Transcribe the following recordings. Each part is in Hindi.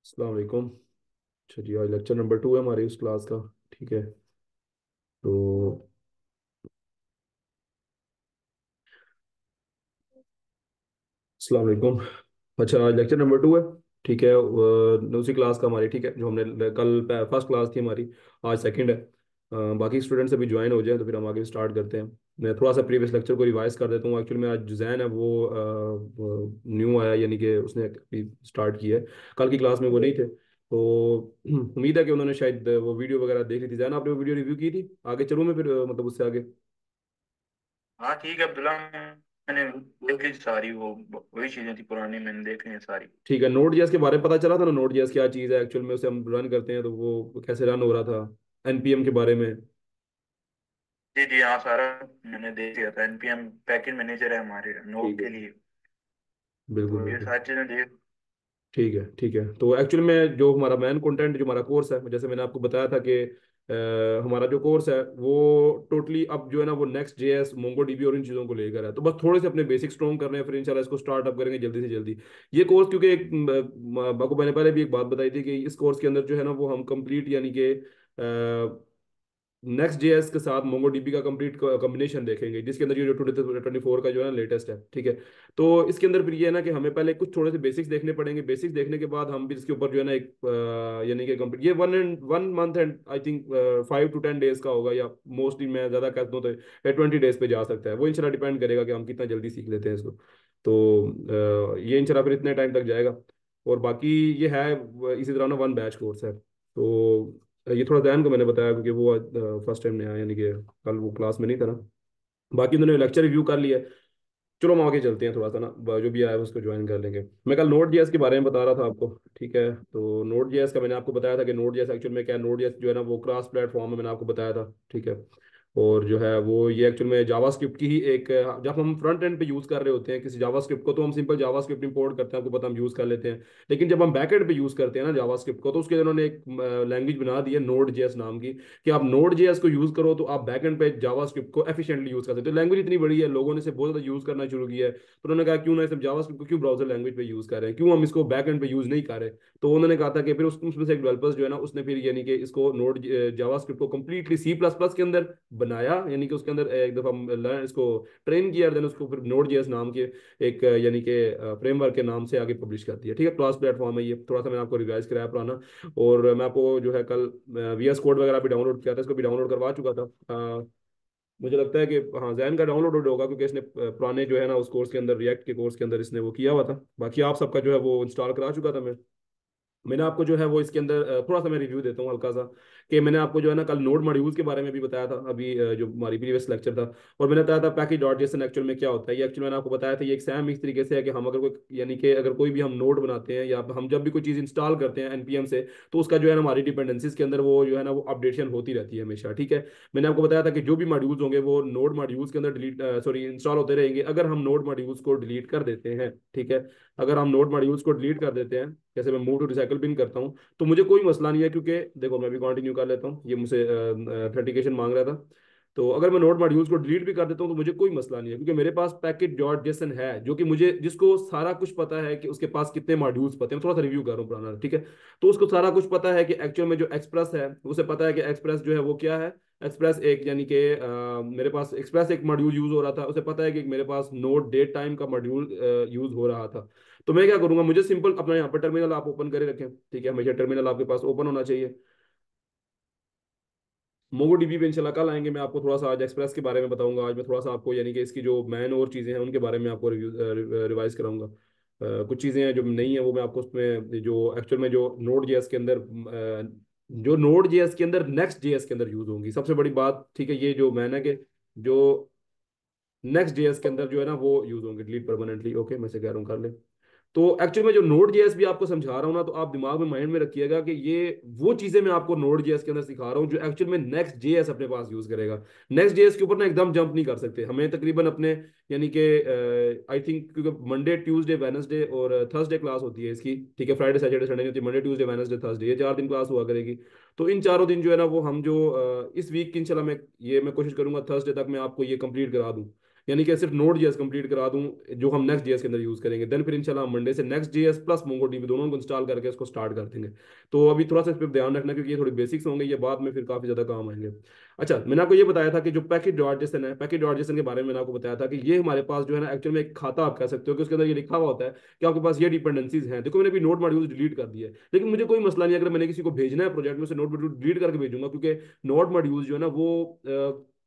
अस्सलाम वालेकुम। अच्छा जी, आज लेक्चर नंबर 2 है हमारी उस क्लास का। ठीक है। तो अस्सलाम वालेकुम। अच्छा, आज लेक्चर नंबर 2 है। ठीक है, उसी क्लास का हमारी। ठीक है, जो हमने कल फर्स्ट क्लास थी हमारी, आज सेकंड है। बाकी स्टूडेंट्स अभी ज्वाइन हो जाए तो फिर हम आगे स्टार्ट करते हैं। मैं थोड़ा सा प्रीवियस लेक्चर को रिवाइज कर देता हूँ। एक्चुअली में आज जो जैन है वो न्यू आया, यानी कि उसने अभी स्टार्ट किया है। कल की क्लास में वो नहीं थे, तो उम्मीद है कि उन्होंने शायद वो वीडियो वगैरह देख ली थी। जैन, आपने वो वीडियो रिव्यू की थी? आगे चलूँ मैं फिर, मतलब उससे आगे? हाँ ठीक है अब्दुल्ला। मैंने देख ली सारी वो वही चीजें थी पुरानी, मैंने देख ली हैं सारी। ठीक है। नोड जेएस के बारे में पता चला था ना? नोड जेएस क्या चीज़ है एक्चुअल में, उसे हम रन करते हैं तो वो कैसे रन हो रहा था, एनपीएम के बारे में। जी जी हाँ, सारा मैंने देख लिया था। एनपीएम पैकेज मैनेजर है हमारे ठीक नोट है। के लिए। बिल्कुल तो ये बिल्कुल। सारी चीजें देख। ठीक है ठीक है। तो एक्चुअल में जो हमारा मेन कंटेंट, जो हमारा कोर्स है, जैसे मैंने आपको बताया था कि हमारा जो कोर्स है वो टोटली अब जो है ना वो नेक्स्ट जेएस, मोंगो डीबी और इन चीज़ों को लेकर है। तो बस थोड़े से अपने बेसिक स्ट्रॉन्ग करने हैं, फिर इंशाल्लाह इसको स्टार्ट अप करेंगे जल्दी से जल्दी। ये कोर्स, क्योंकि एक आपको मैंने पहले भी एक बात बताई थी कि इस कोर्स के अंदर जो है ना वो हम कंप्लीट, यानी कि नेक्स्ट जेएस के साथ मोंगो डीबी का कंप्लीट कॉम्बिनेशन देखेंगे, जिसके अंदर ये जो 2024 का जो है ना लेटेस्ट है। ठीक है। तो इसके अंदर फिर ये है ना कि हमें पहले कुछ थोड़े से बेसिक्स देखने पड़ेंगे। बेसिक्स देखने के बाद हम भी इसके ऊपर जो है ना एक यानी कि कंप्लीट, ये 1 month and I think 5 to 10 days का होगा, या मोस्टली मैं ज़्यादा कहता हूँ तो 20 डेज पे जा सकता है। वो इंशाल्लाह डिपेंड करेगा कि हम कितना जल्दी सीख लेते हैं इसको। तो ये इंशाल्लाह फिर इतने टाइम तक जाएगा। और बाकी ये है इसी तरह ना 1 बैच कोर्स है। तो ये थोड़ा ध्यान को मैंने बताया क्योंकि वो फर्स्ट टाइम नया, यानी कि कल वो क्लास में नहीं था ना। बाकी उन्होंने लेक्चर रिव्यू कर लिया है। चलो हम आगे चलते हैं थोड़ा सा ना, जो भी आया है उसको ज्वाइन कर लेंगे। मैं कल नोड जेएस के बारे में बता रहा था आपको। ठीक है। तो नोड जेएस का मैंने आपको बताया था कि नोड जेएस एक्चुअल में क्या है। नोड जेएस जो है ना वो क्रॉस प्लेटफॉर्म है, मैंने आपको बताया था। ठीक है। और जो है वो ये एक्चुअल में जावास्क्रिप्ट की ही एक, जब हम फ्रंट एंड पे यूज कर रहे होते हैं किसी जावास्क्रिप्ट को, तो हम सिंपल जावास्क्रिप्ट इंपोर्ट करते हैं, आपको पता, हम यूज कर लेते हैं। लेकिन जब हम बैक एंड पे यूज करते हैं ना जावास्क्रिप्ट को, तो उसके लिए उन्होंने एक लैंग्वेज बना दी है नोड जेएस नाम की, कि आप नोड जेएस को यूज करो तो आप बैक एंड पे जावास्क्रिप्ट को एफिशिएंटली यूज कर सकते हो। लैंग्वेज इतनी बड़ी है, लोगों ने इसे बहुत ज्यादा यूज करना शुरू किया है। तो उन्होंने कहा क्यों ना इसे जावास्क्रिप्ट को क्यों ब्राउजर लैंग्वेज पे यूज कर रहे हैं, क्यों हम इसको बैक एंड पे यूज नहीं कर रहे। तो उन्होंने कहा था कि फिर उसमें से एक डेवलपर्स जो है ना उसने फिर यानी कि इसको नोड जावास्क्रिप्ट को कंप्लीटली सी प्लस प्लस के अंदर बनाया, यानी कि उसके अंदर एक दफा इसको ट्रेन किया, देन उसको फिर नोड जेएस नाम के एक यानी कि फ्रेमवर्क के नाम से आगे पब्लिश कर दिया। ठीक है। क्लास प्लेटफॉर्म है ये। थोड़ा सा मैंने आपको रिवाइज कराया पुराना। और मैं आपको जो है कल वीएस कोड वगैरह भी डाउनलोड किया था, इसको भी डाउनलोड करवा चुका था। मुझे लगता है कि हाँ जैन का डाउनलोड होगा, क्योंकि इसने पुराने जो है ना उस कोर्स के अंदर, रिएक्ट के कोर्स के अंदर इसने वो किया हुआ था। बाकी आप सबका जो है वो इंस्टॉल करा चुका था मैं। मैंने आपको जो है वो इसके अंदर थोड़ा सा मैं रिव्यू देता हूँ हल्का सा, कि मैंने आपको जो है ना कल नोड मॉड्यूल्स के बारे में भी बताया था अभी, जो हमारी प्रीवियस लेक्चर था। और मैंने बताया था पैकेज डॉट जेसन एक्चुअल में क्या होता है। ये एक्चुअल मैंने आपको बताया था, ये एक सैम इस तरीके से है कि हम अगर कोई, यानी कि अगर कोई भी हम नोड बनाते हैं या हम जब भी कोई चीज़ इंस्टॉल करते हैं एनपीएम से, तो उसका जो है ना हमारी डिपेंडेंसीज के अंदर वो जो है ना वो अपडेशन होती रहती है हमेशा। ठीक है। मैंने आपको बताया था कि जो भी मॉड्यूल्स होंगे वो नोड मॉड्यूल्स के अंदर डिलीट, सॉरी, इंस्टॉल होते रहेंगे अगर हम नोड मॉड्यूल्स को डिलीट कर देते हैं। ठीक है। अगर हम नोड मॉड्यूल्स को डिलीट कर देते हैं, जैसे मैं मूव टू रिसाइकल पिन करता हूँ, तो मुझे कोई मसला नहीं है, क्योंकि देखो मैं भी कंटिन्यू कर लेता हूँ, ये मुझसे ऑथेंटिकेशन मांग रहा था। तो अगर मैं नोड मॉड्यूल्स को डिलीट भी कर देता हूँ तो मुझे कोई मसला नहीं है, क्योंकि मेरे पास पैकेट डॉट जेसन है, जो कि मुझे, जिसको सारा कुछ पता है कि उसके पास कितने मॉड्यूल्स पते हैं। मैं थोड़ा सा रिव्यू कर रहा हूँ पुराना। ठीक है। तो उसको सारा कुछ पता है कि एक्चुअल में जो एक्सप्रेस है, उसे पता है कि एक्सप्रेस जो है वो क्या है। एक्सप्रेस एक, यानी कि मेरे पास एक्सप्रेस एक मॉड्यूल यूज हो रहा था, उसे पता है कि मेरे पास नोड डेट टाइम का मॉड्यूल यूज हो रहा था। तो मैं क्या करूंगा, मुझे सिंपल अपना यहाँ पर टर्मिनल आप ओपन करे रखें। ठीक है। हमेशा टर्मिनल आपके पास ओपन होना चाहिए। मोंगो डीबी पे इंशाल्लाह कल आएंगे। मैं आपको थोड़ा सा आज एक्सप्रेस के बारे में बताऊंगा। आज मैं थोड़ा सा आपको, यानी कि इसकी जो मैन और चीज़ें हैं उनके बारे में आपको रिवाइज कराऊंगा। कुछ चीज़ें हैं जो नहीं है वो मैं आपको उसमें, जो एक्चुअल में जो नोड जेएस के अंदर, जो नोड जेएस के अंदर नेक्स्ट जेएस के अंदर यूज होंगी, सबसे बड़ी बात। ठीक है। ये जो मैन है कि जो नेक्स्ट जेएस के अंदर जो है ना वो यूज होंगे डिलीट परमानेंटली। ओके, मैं से कह रहा हूँ कर ले। तो एक्चुअल में जो नोड जेएस भी आपको समझा रहा हूँ ना, तो आप दिमाग में माइंड में रखिएगा कि ये वो चीजें मैं आपको नोड जेएस के अंदर सिखा रहा हूँ जो एक्चुअल में नेक्स्ट जेएस अपने पास यूज करेगा। नेक्स्ट जेएस के ऊपर ना एकदम जंप नहीं कर सकते हमें, तकरीबन अपने, यानी कि आई थिंक, क्योंकि मंडे ट्यूसडे वेनसडे और थर्सडे क्लास होती है इसकी। ठीक है। फ्राइडे सैटरडे संडे नहीं होती, मंडे ट्यूसडे वेनसडे थर्सडे, ये 4 दिन क्लास हुआ करेगी। तो इन चारों दिन जो है ना वो हम जो इस वीक की इंशाल्लाह मैं कोशिश करूंगा थर्सडे तक मैं आपको ये कंप्लीट करा दूं। यानी कि सिर्फ नोड जेएस कंप्लीट करा दूं जो हम नेक्स्ट जेएस के अंदर यूज करेंगे, देन फिर इंशाल्लाह हम मंडे से next JS plus Mongo dB दोनों को इंस्टॉल करके इसको स्टार्ट कर देंगे। तो अभी थोड़ा सा इस पर ध्यान रखना, क्योंकि ये थोड़ी बेसिक्स होंगे, ये बाद में फिर काफी ज्यादा काम आएंगे। अच्छा, मैंने आपको ये बताया था कि जो पैकेट डॉट जेसन है, पैकेट डॉट जेसन के बारे में मैंने आपको बताया था कि ये हमारे पास जो है ना एक्चुअल में एक खाता आप कह सकते हो, कि उसके अंदर ये लिखा हुआ होता है कि आपके पास ये डिपेंडेंसीज हैं। देखो मैंने अभी नोड मॉड्यूल डिलीट कर दिए, लेकिन मुझे कोई मसला नहीं, अगर मैंने किसी को भेजना है प्रोजेक्ट में, उसे नोड मॉड्यूल डिलीट करके भेजूंगा, क्योंकि नोड मॉड्यूल जो है ना वो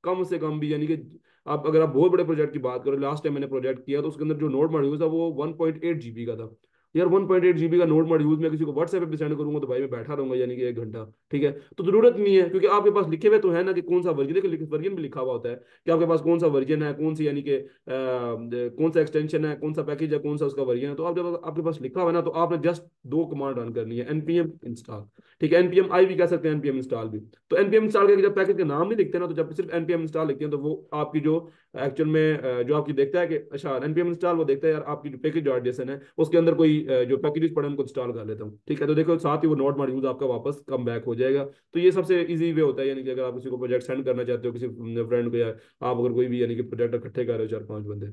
कम से कम भी, यानी कि आप अगर आप बहुत बड़े प्रोजेक्ट की बात करो, लास्ट टाइम मैंने प्रोजेक्ट किया तो उसके अंदर जो नोड मॉड्यूल था वो 1.8 GB का था। यार 1.8 GB का नोड मॉड्यूल मैं किसी को व्हाट्सएप पे सेंड करूंगा तो भाई मैं बैठा रहूंगा यानी कि 1 घंटा। ठीक है, तो जरूरत नहीं है, क्योंकि आपके पास लिखे हुए तो है ना कि कौन सा वर्जन, देखो वर्जन भी लिखा हुआ होता है कि आपके पास कौन सा वर्जन है, कौन सी यानी कि कौन सा एक्सटेंशन है, कौन सा पैकेज है, कौन सा उसका वर्जन है। तो आप जब आपके पास लिखा हुआ है ना, तो आपने जस्ट दो कमांड रन करनी है, एनपीएम इंस्टॉल। ठीक है, एनपीएम आई भी कह सकते हैं, एनपीएम इंस्टॉल भी। तो एनपीएम इंस्टॉल करके जब पैकेज का नाम नहीं लिखते ना, तो जब सिर्फ एनपीएम इंस्टॉल लिखते हैं, तो वो आपकी जो एक्चुअल में जो आपकी देखता है कि अच्छा एनपीएम इंस्टॉल, वो देखता है यार आपकी जो पैकेज डॉट जेसन है उसके अंदर कोई जो पैकेजेस पड़े हैं उनको इंस्टॉल कर लेता हूँ। ठीक है, तो देखो साथ ही वो नोड मॉड्यूल आपका वापस कम बैक हो जाएगा। तो ये सबसे इजी वे होता है, यानी कि अगर आप किसी को प्रोजेक्ट सेंड करना चाहते हो, किसी फ्रेंड को, या आप अगर कोई भी यानी कि प्रोजेक्ट इकट्ठे कर रहे हो 4-5 बंदे।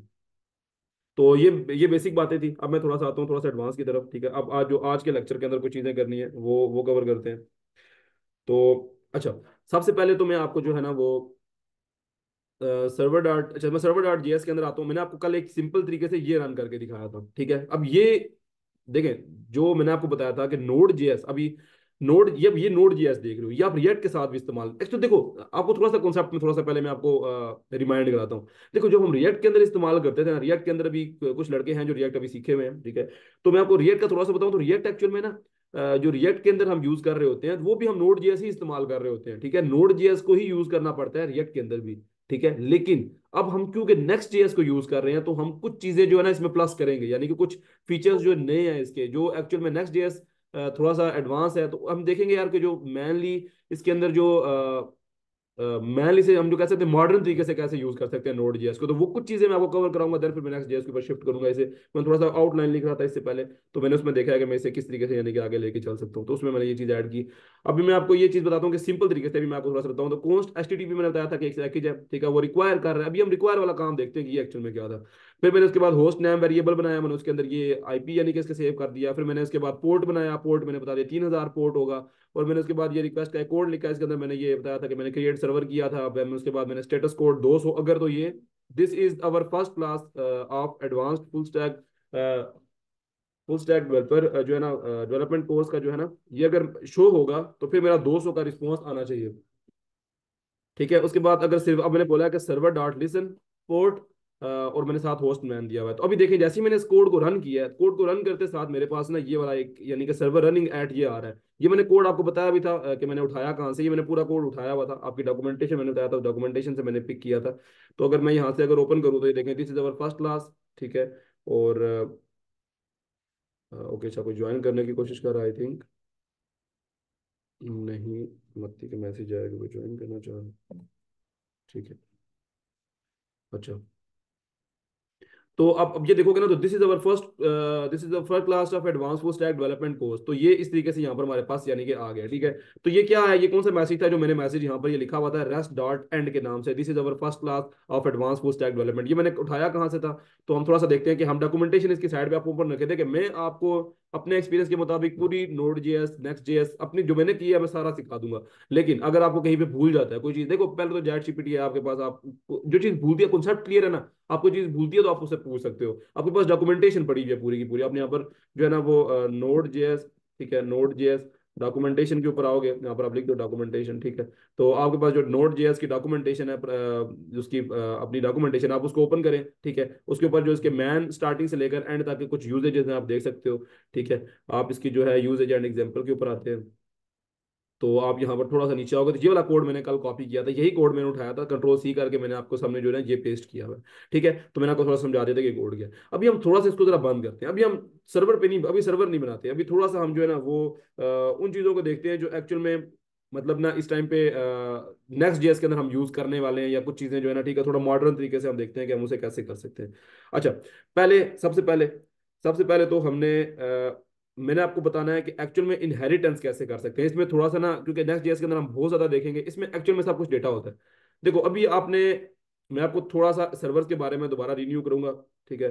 तो ये बेसिक बातें थी। अब मैं थोड़ा सा आता हूँ थोड़ा सा एडवांस की तरफ। ठीक है, अब आज जो आज के लेक्चर के अंदर कुछ चीज़ें करनी है वो कवर करते हैं। तो अच्छा, सबसे पहले तो मैं आपको जो है ना वो सर्वर डॉट, अच्छा मैं सर्वर डॉट जेएस के अंदर आता हूँ। मैंने आपको कल एक सिंपल तरीके से ये रन करके दिखाया था। ठीक है, अब ये देखें, जो मैंने आपको बताया था कि नोड जेएस, अभी नोड ये नोड जेएस देख रहे हो, ये आप रिएक्ट के साथ भी इस्तेमाल, एक्चुअली देखो आपको थोड़ा सा कॉन्सेप्ट में थोड़ा सा पहले मैं आपको रिमाइंड कराता हूँ। देखो जो हम रिएक्ट के अंदर इस्तेमाल करते थे ना, रिएक्ट के अंदर अभी कुछ लड़के हैं जो रिएक्ट अभी सीखे हुए हैं। ठीक है, तो मैं आपको रिएक्ट का थोड़ा सा बताऊं, तो रिएक्ट एक्चुअल में ना जो रिएक्ट के अंदर हम यूज कर रहे होते हैं वो भी हम नोड जेएस ही इस्तेमाल कर रहे होते हैं। ठीक है, नोड जेएस को ही यूज करना पड़ता है रिएक्ट के अंदर भी। ठीक है, लेकिन अब हम क्योंकि नेक्स्ट जेएस को यूज कर रहे हैं, तो हम कुछ चीजें जो है ना इसमें प्लस करेंगे, यानी कि कुछ फीचर्स जो नए हैं इसके, जो एक्चुअल में नेक्स्ट जेएस थोड़ा सा एडवांस है, तो हम देखेंगे यार कि जो मेनली इसके अंदर जो मैनली से हम जो कह सकते हैं मॉडर्न तरीके से कैसे यूज कर सकते हैं नोड जेएस को, तो वो कुछ चीजें मैं आपको कवर कराऊंगा, देन फिर मैं नेक्स्ट जेएस के ऊपर शिफ्ट करूंगा। इसे मैं थोड़ा सा आउटलाइन लिख रहा था इससे पहले, तो मैंने उसमें देखा है कि मैं इसे किस तरीके से यानी कि आगे लेके चल सकता हूँ, तो उसमें मैंने ये चीज ऐड की। अभी मैं आपको ये चीज बताता हूँ कि सिंपल तरीके से भी मैं आपको थोड़ा सा बताऊँ, तो कॉन्स्ट एचटीटीपी मैंने बताया था कि एक पैकेज है। ठीक है, वो रिक्वायर कर रहा है, अभी हम रिक्वायर वाला काम देखते हैं कि ये एक्चुअल में क्या था। फिर मैंने उसके बाद होस्ट नेम वेरिएबल बनाया, मैंने उसके अंदर ये आईपी यानी कि इसके सेव कर दिया। फिर मैंने उसके बाद पोर्ट बनाया, पोर्ट मैंने बता दिया 3000 पोर्ट होगा। और मैंने उसके बाद ये रिक्वेस्ट का कोड लिखा, इसके अंदर मैंने ये बताया था कि मैंने क्रिएट सर्वर किया था। उसके बाद मैंने स्टेटस कोड 200 अगर, तो ये this is our first class of advanced full stack developer जो है ना डेवलपमेंट कोर्स का जो है ना, ये अगर शो होगा तो फिर मेरा 200 का रिस्पॉन्स आना चाहिए। ठीक है, उसके बाद अगर सिर्फ अब मैंने बोला कि सर्वर डॉट लिसन पोर्ट और मैंने साथ होस्ट मैन दिया हुआ है। तो अभी देखिए जैसे ही मैंने इस कोड को रन किया है, कोड को रन करते साथ मेरे पास ना ये वाला एक यानी कि सर्वर रनिंग एट ये आ रहा है। ये मैंने कोड आपको बताया भी था कि मैंने उठाया कहाँ से, ये मैंने पूरा कोड उठाया हुआ था, आपकी डॉक्यूमेंटेशन मैंने बताया था, डॉक्यूमेंटेशन से मैंने पिक किया था। तो अगर मैं यहाँ से अगर ओपन करूँ तो ये देखें this is our first class. ठीक है, और ओके अच्छा, कोई ज्वाइन करने की कोशिश कर रहा है आई थिंक, नहीं, मत्ती के मैसेज आएगा कोई ज्वाइन करना चाह रहा है। ठीक है, अच्छा, तो अब ये देखोगे ना, तो this is the first class of advance full stack development course. तो ये इस तरीके से यहाँ पर हमारे पास यानी कि आ गया। ठीक है, तो ये क्या है, ये कौन सा मैसेज था जो मैंने मैसेज यहाँ पर ये लिखा हुआ था रेस्ट डॉट एंड के नाम से, this is our first class of advance full stack development. ये मैंने उठाया कहाँ से था, तो हम थोड़ा सा देखते हैं कि हम डॉक्यूमेंटेशन इसकी साइड पे आपको ऊपर रखे थे कि मैं आपको अपने एक्सपीरियंस के मुताबिक पूरी नोड जेएस नेक्स्ट जेएस अपनी जो मैंने की है मैं सारा सिखा दूंगा। लेकिन अगर आपको कहीं पे भूल जाता है कोई चीज, देखो पहले तो चैट जीपीटी है आपके पास, आप जो चीज भूलती है कॉन्सेप्ट क्लियर है ना, आपको चीज भूलती है तो आप उससे पूछ सकते हो। आपके पास डॉक्यूमेंटेशन पड़ी हुई है पूरी की पूरी, आपने यहाँ पर जो है ना वो नोड जेएस, ठीक है नोड जेएस डॉक्यूमेंटेशन के ऊपर आओगे, यहाँ पर आप लिख दो डॉक्यूमेंटेशन। ठीक है, तो आपके पास जो नोड जेएस की डॉक्यूमेंटेशन है उसकी अपनी डॉक्यूमेंटेशन आप उसको ओपन करें। ठीक है, उसके ऊपर जो इसके मैन स्टार्टिंग से लेकर एंड तक के कुछ यूजेजेस हैं आप देख सकते हो। ठीक है, आप इसकी जो है यूजेज एंड एग्जाम्पल के ऊपर आते हैं, तो आप यहाँ पर थोड़ा सा नीचे आओगे तो ये वाला कोड मैंने कल कॉपी किया था, यही कोड मैंने उठाया था, कंट्रोल सी करके मैंने आपको सामने जो है ना ये पेस्ट किया हुआ है। ठीक है, तो मैंने आपको थोड़ा समझा दिया था कि कोड क्या है। अभी हम थोड़ा सा इसको जरा बंद करते हैं, अभी हम सर्वर पे नहीं, अभी सर्वर नहीं बनाते, अभी थोड़ा सा हम जो है ना वो उन चीज़ों को देखते हैं जो एक्चुअल में मतलब ना इस टाइम पे नेक्स्ट जेएस के अंदर हम यूज करने वाले हैं, या कुछ चीजें जो है ना, ठीक है थोड़ा मॉडर्न तरीके से हम देखते हैं कि हम उसे कैसे कर सकते हैं। अच्छा, पहले सबसे पहले तो मैंने आपको बताना है कि एक्चुअल में इनहेरिटेंस कैसे कर सकते हैं। इसमें थोड़ा सा ना, क्योंकि नेक्स्ट जेएस के अंदर हम बहुत ज्यादा देखेंगे, इसमें एक्चुअल में सब कुछ डेटा होता है। देखो अभी आपने मैं आपको थोड़ा सा सर्वर्स के बारे में दोबारा रिन्यू करूंगा, ठीक है।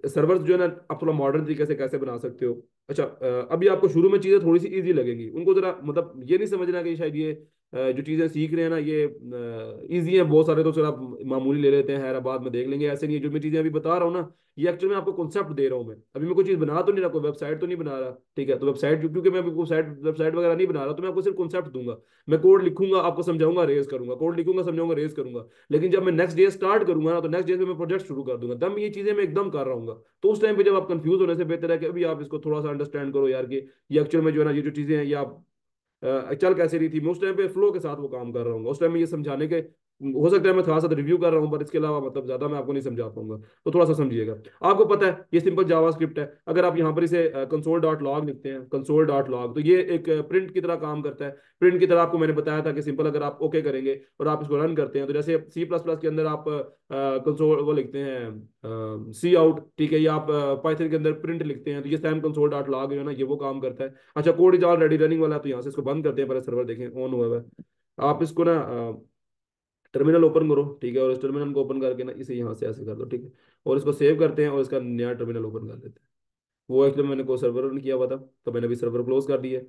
सर्वर्स जो है ना, आप थोड़ा मॉडर्न तरीके से कैसे बना सकते हो। अच्छा, अभी आपको शुरू में चीज़ें थोड़ी सी इजी लगेंगी, उनको जरा मतलब ये नहीं समझना कि शायद ये जो चीज़ें सीख रहे हैं ना ये इजी है, बहुत सारे तो चलो आप मामूली ले लेते हैं, हैदराबाद में देख लेंगे, ऐसे नहीं है। जो मैं चीज़ें अभी बता रहा हूँ ना, ये एक्चुअली मैं आपको कॉन्सेप्ट दे रहा हूँ। मैं अभी मैं कोई चीज़ बना तो नहीं रहा, कोई वेबसाइट तो नहीं बना रहा, ठीक है। तो वेबसाइट, क्योंकि मैं वेबसाइट वेबसाइट वगैरह नहीं बना रहा, तो मैं आपको सिर्फ कॉन्सेप्ट दूंगा। मैं कोड लिखूंगा, आपको समझाऊंगा, रेज करूंगा, कोड लिखूंगा, समझाऊंगा, रेज करूंगा। लेकिन जब मैं नेक्स्ट डे स्टार्ट करूंगा ना, तो नेक्स्ट डे से मैं प्रोजेक्ट शुरू कर दूंगा, तब ये चीजें मैं एकदम कर रहा हूँ। तो उस टाइम पे जब आप कंफ्यूज होने से बेहतर है कि अभी आप इसको थोड़ा सा अंडरस्टैंड करो यार, कि ये एक्चुअल में जो है ना, ये जो चीजें हैं ये आप चल कैसे रही थी। मैं उस टाइम पे फ्लो के साथ वो काम कर रहा हूँ, उस टाइम में ये समझाने के, हो सकता है मैं थोड़ा सा रिव्यू कर रहा हूँ, पर इसके अलावा मतलब ज्यादा मैं आपको नहीं समझा पाऊंगा। तो थोड़ा सा समझिएगा। आपको पता है ये सिंपल जावास्क्रिप्ट है। अगर आप यहाँ पर इसे कंसोल डॉट लॉग लिखते हैं, कंसोल डॉट लॉग, तो ये एक प्रिंट की तरह काम करता है। प्रिंट की तरह आपको मैंने बताया था कि सिंपल अगर आप ओके करेंगे और आप इसको रन करते हैं, तो जैसे सी प्लस प्लस के अंदर आप कंसोल वो लिखते हैं सी आउट, ठीक है, या आप पाइथन के अंदर प्रिंट लिखते हैं, तो ये सैम कंसोल डॉट लॉग जो है ना, ये वो काम करता है। अच्छा, कोड इज ऑलरेडी रनिंग वाला है, तो यहाँ से इसको बंद करते हैं, पहले सर्वर देखें ऑन हुआ है। आप इसको ना टर्मिनल ओपन करो, ठीक है, और इस टर्मिनल को ओपन करके ना इसे यहाँ से ऐसे कर दो, ठीक है। और इसको सेव करते हैं और इसका नया टर्मिनल ओपन कर देते हैं। वो एक्चुअली मैंने को सर्वर रन किया हुआ था, तो मैंने अभी सर्वर क्लोज कर दिया।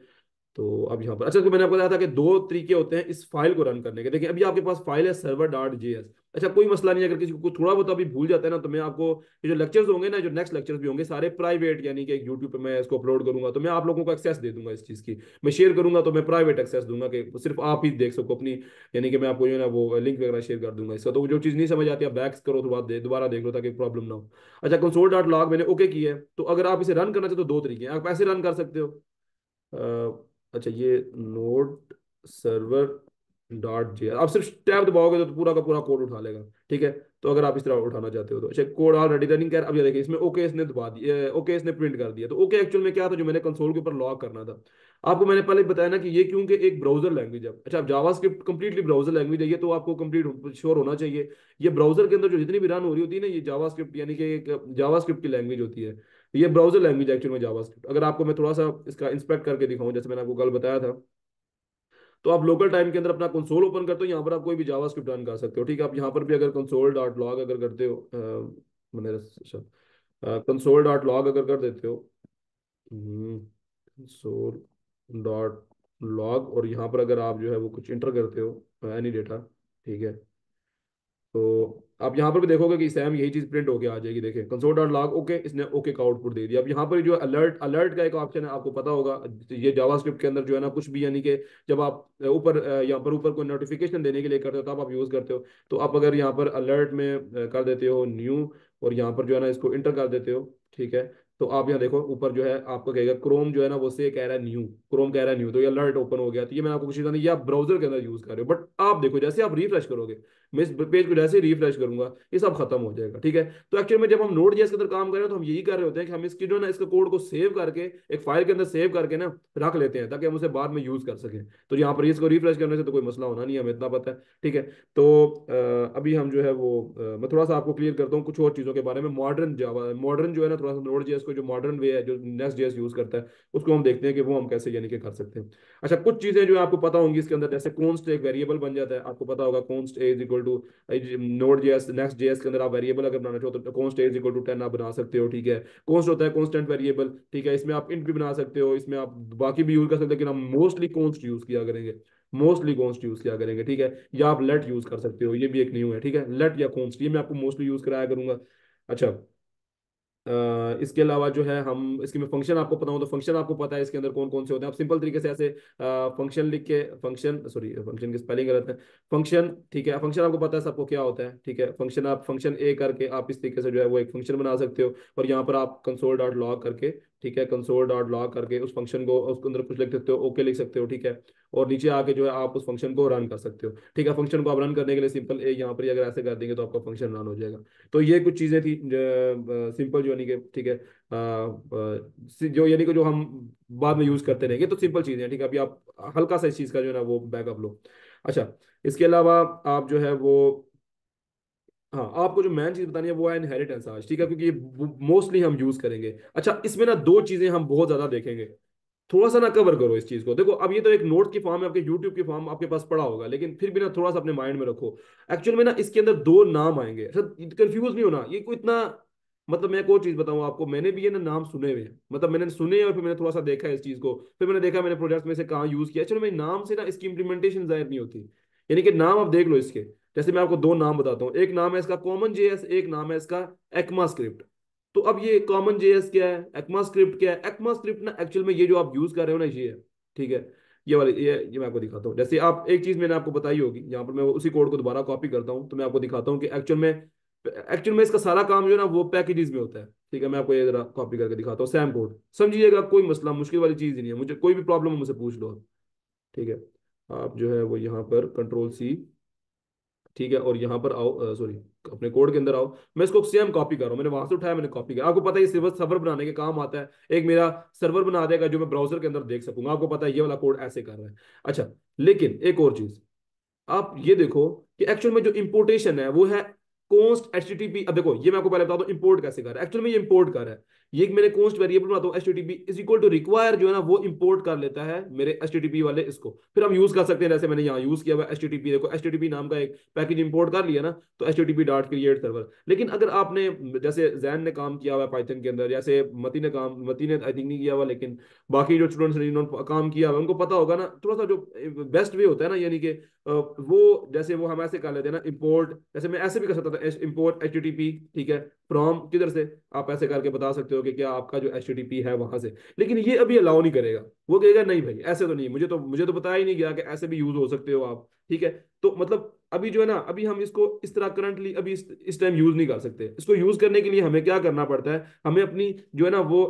तो अब यहाँ पर अच्छा, तो मैंने आपको बताया था कि दो तरीके होते हैं इस फाइल को रन करने के। देखिए अभी आपके पास फाइल है सर्वर डॉट जेएस। अच्छा, कोई मसला नहीं है, अगर किसी को थोड़ा बहुत अभी भूल जाता है ना, तो मैं आपको ये जो लेक्चर्स होंगे ना, जो नेक्स्ट लेक्चर्स भी होंगे, सारे प्राइवेट, यानी कि यूट्यूब पे मैं इसको अपलोड करूंगा, तो मैं आप लोगों को एक्सेस दे दूंगा इस चीज़ की। मैं शेयर करूंगा तो मैं प्राइवेट एक्सेस दूंगा कि सिर्फ आप ही देख सको अपनी, यानी कि मैं आपको जो है ना वो लिंक वगैरह शेयर कर दूंगा इसका। तो जो चीज़ नहीं समझ आती आप बैक करो, तो बाद दोबारा देख लो, ताकि प्रॉब्लम ना हो। अच्छा, कंसोल डॉट लॉग मैंने ओके किया है। तो अगर आप इसे रन करना चाहते हो, दो तरीके हैं, आप ऐसे रन कर सकते हो। अच्छा, ये नोड सर्वर डॉट जे, आप सिर्फ टैब दबाओगे तो पूरा का पूरा कोड उठा लेगा, ठीक है। तो अगर आप इस तरह उठाना चाहते हो तो अच्छा, कोड ऑलरेडी रनिंग कर। अब ये देखिए, इसमें ओके इसने दबा दिया, ओके इसने प्रिंट कर दिया। तो ओके एक्चुअल में क्या था, जो मैंने कंसोल के ऊपर लॉग करना था। आपको मैंने पहले बताया ना कि ये क्योंकि एक ब्राउजर लैंग्वेज है। अच्छा, अब जावास्क्रिप्ट कंप्लीटली ब्राउजर लैंग्वेज है, ये तो आपको कंप्लीट श्योर होना चाहिए। ये ब्राउजर के अंदर जो जितनी भी रन हो रही होती है ना, ये जावास्क्रिप्ट यानी कि एक जावास्क्रिप्ट की लैंग्वेज होती है। ये ब्राउजर लैंग्वेज एक्चुअल में जावास्क्रिप्ट। अगर आपको मैं थोड़ा सा इसका इंस्पेक्ट करके दिखाऊं, जैसे मैंने आपको कल बताया था, तो आप लोकल टाइम के अंदर अपना कंसोल ओपन करते हो, यहाँ पर आप कोई भी जावास्क्रिप्ट रन कर सकते हो, ठीक है। आप यहाँ पर भी अगर कंसोल डॉट लॉग अगर करते हो, मैंने कंसोल डॉट लॉग अगर कर देते हो, कंसोल डॉट लॉग, और यहाँ पर अगर आप जो है वो कुछ इंटर करते हो एनी डेटा, ठीक है, तो आप यहाँ पर भी देखोगे कि सैम यही चीज प्रिंट होके आ जाएगी। देखिए कंसोल डॉट लॉग ओके, इसने ओके का आउटपुट दे दिया। अब यहाँ पर जो अलर्ट अलर्ट का एक ऑप्शन है, आपको पता होगा, ये जावास्क्रिप्ट के अंदर जो है ना कुछ भी, यानी कि जब आप ऊपर यहाँ पर ऊपर कोई नोटिफिकेशन देने के लिए करते हो, तब आप यूज करते हो। तो आप अगर यहाँ पर अलर्ट में कर देते हो न्यू, और यहाँ पर जो है ना इसको इंटर कर देते हो, ठीक है, तो आप यहाँ देखो ऊपर जो है आपको कहेगा क्रोम जो है ना वो से कह रहा है न्यू, क्रोम कह रहा है न्यू, तो ये अलर्ट ओपन हो गया। तो ये मैंने आपको कुछ चीज़ नहीं, ये आप ब्राउजर के अंदर यूज कर रहे हो, बट आप देखो जैसे आप रिफ्रेश करोगे, मैं इस पेज को जैसे ही रिफ्रेश करूंगा, ये सब खत्म हो जाएगा, ठीक है। तो एक्चुअली में जब हम नोड जेएस के अंदर काम कर रहे हैं, तो हम यही कर रहे होते हैं कि हम इसकी जो ना इसका कोड को सेव करके एक फाइल के अंदर सेव करके ना रख लेते हैं, ताकि हम उसे बाद में यूज कर सकें। तो यहाँ पर इसको रिफ्रेश करने से तो कोई मसला होना नहीं है, हमें इतना पता है, ठीक है। तो अभी हम जो है वो मैं थोड़ा सा आपको क्लियर करता हूँ कुछ और चीज़ों के बारे में। मॉडर्न जावा, मॉडर्न जो है ना, थोड़ा सा नोड जेएस को जो मॉडर्न वे है जो नेक्स्ट जेएस यूज करता है, उसको हम देखते हैं कि वो हम कैसे यानी कि कर सकते हैं। अच्छा, कुछ चीज़ें जो आपको पता होंगी इसके अंदर, जैसे कॉन्स्ट एक वेरिएबल बन जाता है, आपको पता होगा const A is equal to node JS next JS के अंदर आप वेरिएबल अगर बनाना चाहो तो कॉन्स्ट इज इक्वल टू 10 आप बना सकते हो, ठीक है। कॉन्स्ट होता है कॉन्स्टेंट वेरिएबल, ठीक है। इसमें आप इंट भी बना सकते हो, इसमें आप बाकी भी यूज कर सकते हो, लेकिन हम मोस्टली कॉन्स्ट यूज किया करेंगे, मोस्टली कॉन्स्ट यूज किया करेंगे, ठीक है। या आप लेट यूज कर सकते हो, ये भी एक न्यू है, ठीक है, लेट या कॉन्स्ट, ये मैं आपको मोस्टली यूज कराया करूंगा। अच्छा, इसके अलावा जो है हम इसके में फंक्शन आपको पता हो, तो फंक्शन आपको पता है इसके अंदर कौन कौन से होते हैं। आप सिंपल तरीके से ऐसे फंक्शन लिख के, फंक्शन सॉरी फंक्शन की स्पेलिंग गलत है, फंक्शन, ठीक है, फंक्शन आपको पता है सबको क्या होता है, ठीक है। फंक्शन आप फंक्शन ए करके आप इस तरीके से जो है वो एक फंक्शन बना सकते हो, और यहाँ पर आप कंसोल डॉट लॉग करके, ठीक है, कंसोल डॉट लॉग करके उस फंक्शन को उसके अंदर कुछ लिख सकते हो, ओके लिख सकते हो, ठीक है। और नीचे आके जो है आप उस फंक्शन को रन कर सकते हो, ठीक है। फंक्शन को आप रन करने के लिए सिंपल ए यहाँ पर ही अगर ऐसे कर देंगे तो आपका फंक्शन रन हो जाएगा। तो ये कुछ चीज़ें थी सिंपल जो यानी कि, ठीक है, जो यानी कि जो हम बाद में यूज करते रहेंगे, तो सिंपल चीजें हैं, ठीक है। अभी आप हल्का सा इस चीज का जो है ना वो बैकअप लो। अच्छा, इसके अलावा आप जो है वो, हाँ, आपको जो मेन चीज बतानी है वो है इनहेरिटेंस आज, ठीक है, क्योंकि ये मोस्टली हम यूज करेंगे। अच्छा, इसमें ना दो चीजें हम बहुत ज्यादा देखेंगे। थोड़ा सा ना कवर करो इस चीज को। देखो अब ये तो एक नोट की फॉर्म है, आपके यूट्यूब की फॉर्म आपके पास पड़ा होगा, लेकिन फिर भी ना थोड़ा सा अपने माइंड में रखो। एक्चुअल में ना इसके अंदर दो नाम आएंगे सर, कंफ्यूज नहीं होना, ये कोई इतना, मतलब मैं एक और चीज बताऊं आपको, मैंने भी ये ना नाम सुने हुए हैं, मतलब मैंने सुने और फिर मैंने थोड़ा सा देखा है इस चीज को, फिर मैंने देखा मैंने प्रोजेक्ट में से कहाँ यूज किया। चलो मैं नाम से ना इसकी इंप्लीमेंटेशन जाहिर नहीं होती, यानी कि नाम आप देख लो इसके। जैसे मैं आपको दो नाम बताता हूँ, एक नाम है इसका कॉमन जेएस, एक नाम है इसका एक्मा स्क्रिप्ट। तो अब ये कॉमन जेएस क्या है, एक्मा स्क्रिप्ट क्या है? एक्मा स्क्रिप्ट ना एक्चुअल में ये जो आप यूज कर रहे हो ना ये है, ठीक है। ये वाली ये मैं आपको दिखाता हूँ। जैसे आप एक चीज मैंने आपको बताई होगी, यहाँ पर मैं उसी कोड को दोबारा कॉपी करता हूँ, तो मैं आपको दिखाता हूँ कि एक्चुअल में इसका सारा काम जो है ना वो पैकेजेस में होता है। ठीक है, मैं आपको ये जरा कॉपी करके दिखाता हूँ, सैम कोड समझिएगा, कोई मसला मुश्किल वाली चीज ही नहीं है, मुझे कोई भी प्रॉब्लम हो मुझसे पूछ लो आप। ठीक है, आप जो है वो यहाँ पर कंट्रोल C, ठीक है, और यहाँ पर आओ, सॉरी, अपने कोड के अंदर आओ। मैं इसको सेम कॉपी कर रहा हूँ, मैंने वहां से उठाया, मैंने कॉपी किया। आपको पता है ये सर्वर सर्वर बनाने के काम आता है, एक मेरा सर्वर बना देगा जो मैं ब्राउजर के अंदर देख सकूंगा। आपको पता है ये वाला कोड ऐसे कर रहा है। अच्छा, लेकिन एक और चीज, आप ये देखो कि एक्चुअल में जो इंपोर्टेशन है वो है कॉन्स्ट एचटीटीपी। अब देखो ये मैं आपको पहले बताता हूँ इंपोर्ट कैसे कर रहा है। एक्चुअल में ये इंपोर्ट कर रहा है, ये मैंने कॉन्स्ट वेरिएबल बनाता हूँ HTTP is equal to require, जो है ना वो इंपोर्ट कर लेता है मेरे एचटीटीपी वाले इसको, फिर हम यूज कर सकते हैं। जैसे मैंने यहाँ यूज किया हुआ एचटीटीपी, देखो एचटीटीपी नाम का एक पैकेज इंपोर्ट कर लिया ना, तो एचटीटीपी डॉट क्रिएट सर्वर। लेकिन अगर आपने, जैसे जैन ने काम किया हुआ है पाइथन के अंदर, जैसे मती ने आई थिंक नहीं किया हुआ, लेकिन बाकी जो स्टूडेंट्स ने जिन्होंने काम किया हुआ उनको पता होगा ना, थोड़ा सा जो बेस्ट वे होता है ना, यानी कि वो जैसे वो हम ऐसे कर लेते हैं ना इंपोर्ट, जैसे मैं ऐसे भी कर सकता था इंपोर्ट एच टी पी, ठीक है, फ्रॉम किधर से, आप ऐसे करके बता सकते हो कि क्या आपका जो एच टी पी है वहां से। लेकिन ये अभी अलाउ नहीं करेगा, वो कहेगा नहीं भाई ऐसे तो नहीं, मुझे तो बताया ही नहीं गया कि ऐसे भी यूज हो सकते हो आप। ठीक है, तो मतलब अभी जो है ना, अभी हम इसको इस तरह करंटली अभी इस टाइम यूज नहीं कर सकते। इसको यूज करने के लिए हमें क्या करना पड़ता है, हमें अपनी जो है ना वो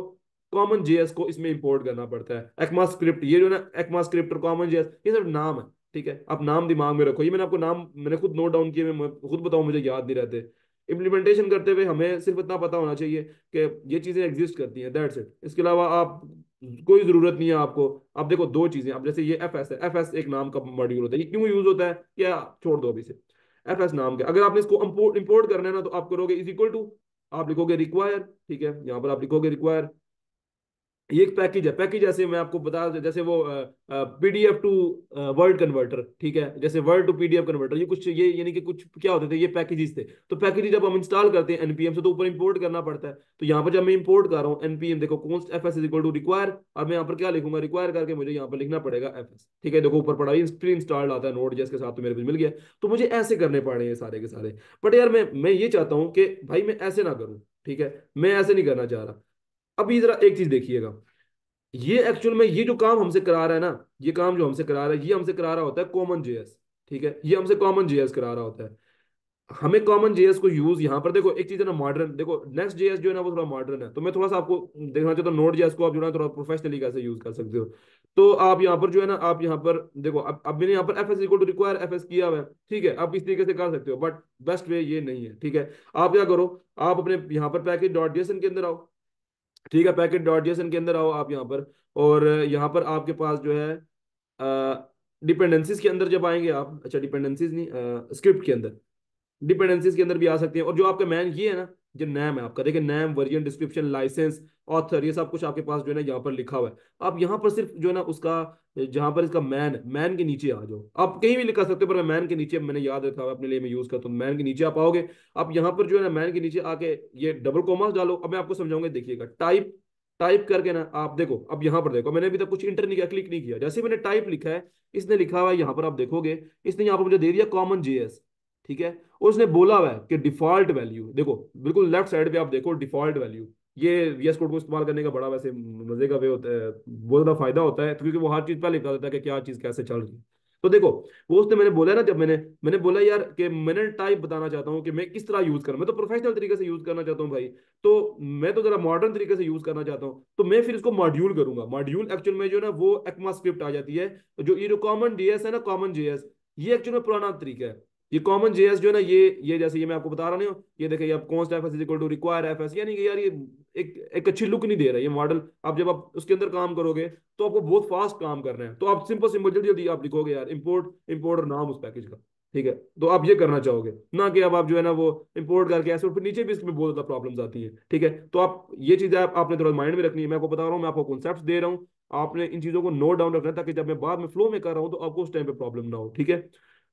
कॉमन जेएस को इसमें इंपोर्ट करना पड़ता है। एक्मा स्क्रिप्ट, ये जो है ना एक्मा स्क्रिप्ट और कॉमन जेएस, ये सिर्फ नाम है। ठीक है, आप नाम दिमाग में रखो, ये मैंने आपको नाम मैंने खुद नोट डाउन किए, मैं खुद बताऊं मुझे याद नहीं रहते। इम्प्लीमेंटेशन करते हुए हमें सिर्फ इतना पता होना चाहिए कि ये चीजें एग्जिस्ट करती हैं, दैट्स इट। इसके अलावा आप कोई जरूरत नहीं है आपको। आप देखो दो चीजें, अब जैसे ये एफ एस है, एफ एस एक नाम का मॉड्यूल होता है, ये क्यों यूज होता है, क्या छोड़ दो अभी से। एफ एस नाम के अगर आपने इसको इंपोर्ट करना है ना, तो आप करोगे इज इक्वल टू, आप लिखोगे रिक्वायर, ठीक है, यहाँ पर आप लिखोगे रिक्वायर। ये एक पैकेज है, पैकेज जैसे मैं आपको बता, जैसे वो पीडीएफ टू वर्ड कन्वर्टर, ठीक है, जैसे वर्ड टू पीडीएफ कन्वर्टर, ये कुछ ये यानी कि कुछ क्या होते थे, ये पैकेजेस थे। तो पैकेज जब हम इंस्टॉल करते हैं एनपीएम से, तो ऊपर इंपोर्ट करना पड़ता है। तो यहाँ पर जब मैं इंपोर्ट कर रहा हूँ एनपीएम, देखो const F S is equal to require, और मैं यहाँ पर क्या लिखूंगा, रिक्वायर करके मुझे यहाँ पर लिखना पड़ेगा एफ एस। ठीक है, देखो ऊपर पड़ा प्री इंस्टॉल्ड आता है नोड जेएस के साथ, तो मेरे को मिल गया। तो मुझे ऐसे करने पड़ रहे हैं सारे के सारे। बट यार मैं ये चाहता हूँ कि भाई मैं ऐसे ना करूँ, ठीक है, मैं ऐसे नहीं करना चाह रहा। अभी जरा एक चीज देखिएगा, ये एक्चुअल में ये जो काम हमसे करा रहा है ना, ये काम जो हमसे करा रहा है, ये हमसे करा रहा होता है कॉमन जेएस। ठीक है, ये हमसे कॉमन जेएस करा रहा होता है। हमें कॉमन जेएस को यूज यहाँ पर, देखो एक चीज है ना मॉडर्न, देखो नेक्स्ट जेएस जो है ना वो थोड़ा मॉडर्न है, तो मैं थोड़ा सा आपको देखना चाहता हूँ नोड जेएस को आप जो है ना थोड़ा प्रोफेशनली कैसे यूज कर सकते हो। तो आप यहाँ पर जो है ना, आप यहाँ पर देखो, अब मैंने यहाँ पर F S equal to require F S किया हुआ है। ठीक है, आप इस तरीके से कर सकते हो, बट बेस्ट वे ये नहीं है। ठीक है, आप क्या करो, आप अपने यहाँ पर पैकेज डॉट जेएसएन के अंदर आओ। ठीक है, पैकेट डॉट जेसन के अंदर आओ आप यहाँ पर, और यहाँ पर आपके पास जो है डिपेंडेंसीज के अंदर जब आएंगे आप, अच्छा डिपेंडेंसीज नहीं, स्क्रिप्ट के अंदर, डिपेंडेंसीज के अंदर भी आ सकते हैं। और जो आपका मैन ये है ना, जो नाम है आपका, देखिए नाम, वर्जन, डिस्क्रिप्शन, लाइसेंस, ऑथर, ये सब कुछ आपके पास जो है ना यहाँ पर लिखा हुआ है। आप यहाँ पर सिर्फ जो है ना उसका, जहां पर इसका मैन, मैन के नीचे आ जाओ। आप कहीं भी लिखा सकते हो, पर मैं मैन के नीचे मैंने याद रखा हुआ अपने लिए, मैं यूज करता हूँ। मैन के नीचे आप आओगे, आप यहाँ पर जो है ना मैन के नीचे आके ये डबल कोमास डालो। अब मैं आपको समझाऊंगा, देखिएगा टाइप, टाइप करके ना आप देखो, अब यहाँ पर देखो, मैंने अभी तक कुछ इंटर नहीं किया, क्लिक नहीं किया, जैसे मैंने टाइप लिखा है, इसने लिखा हुआ है यहाँ पर, आप देखोगे इसने यहाँ पर मुझे दे दिया कॉमन जेएस। ठीक है, और उसने बोला हुआ है कि डिफॉल्ट वैल्यू, देखो बिल्कुल लेफ्ट साइड पे आप देखो डिफॉल्ट वैल्यू। ये वीएस कोड को इस्तेमाल करने का बड़ा वैसे मजे का वे होता है, बहुत ज्यादा फायदा होता है, क्योंकि वो हर चीज पहले बता देता है कि क्या चीज कैसे चल रही है। तो देखो वो उसने मैंने बोला ना, जब मैंने बोला यार कि मैंने टाइप बताना चाहता हूँ कि मैं किस तरह यूज करूँ, मैं तो प्रोफेशनल तरीके से यूज करना चाहता हूँ भाई। तो मैं तो जरा मॉडर्न तरीके से यूज करना चाहता हूँ, तो मैं फिर इसको मॉड्यूल करूंगा। मॉड्यूल एक्चुअल में जो है ना वो एक्मा स्क्रिप्ट आ जाती है। जो ये जो कॉमन जेएस है ना, कॉमन जेएस, ये एक्चुअल में पुराना तरीका है। ये कॉमन जेएस जो है ना, ये जैसे ये मैं आपको बता रहा नहीं हूँ, ये देखिए आप const F S is equal to require F S, यानी कि यार ये एक अच्छी लुक नहीं दे रहा है ये मॉडल। आप जब आप उसके अंदर काम करोगे तो आपको बहुत फास्ट काम करना है, तो आप सिंपल सिंपल जल्दी जल्दी आप लिखोगे यार इंपोर्ट, इंपोर्ट और नाम उस पैकेज का। ठीक है, तो आप ये करना चाहोगे ना कि अब आप जो है ना वो इंपोर्ट करके ऐसे, और फिर नीचे भी इसमें बहुत ज्यादा प्रॉब्लम्स आती हैं। ठीक है, तो आप ये चीजें आपने थोड़ा माइंड में रखनी है। मैं आपको बता रहा हूँ, मैं आपको कॉन्सेप्ट्स दे रहा हूँ, आपने इन चीजों को नोट डाउन रखना है, ताकि जब मैं बाद में फ्लो में कर रहा हूँ तो आपको उस टाइम पे प्रॉब्लम ना हो। ठीक है,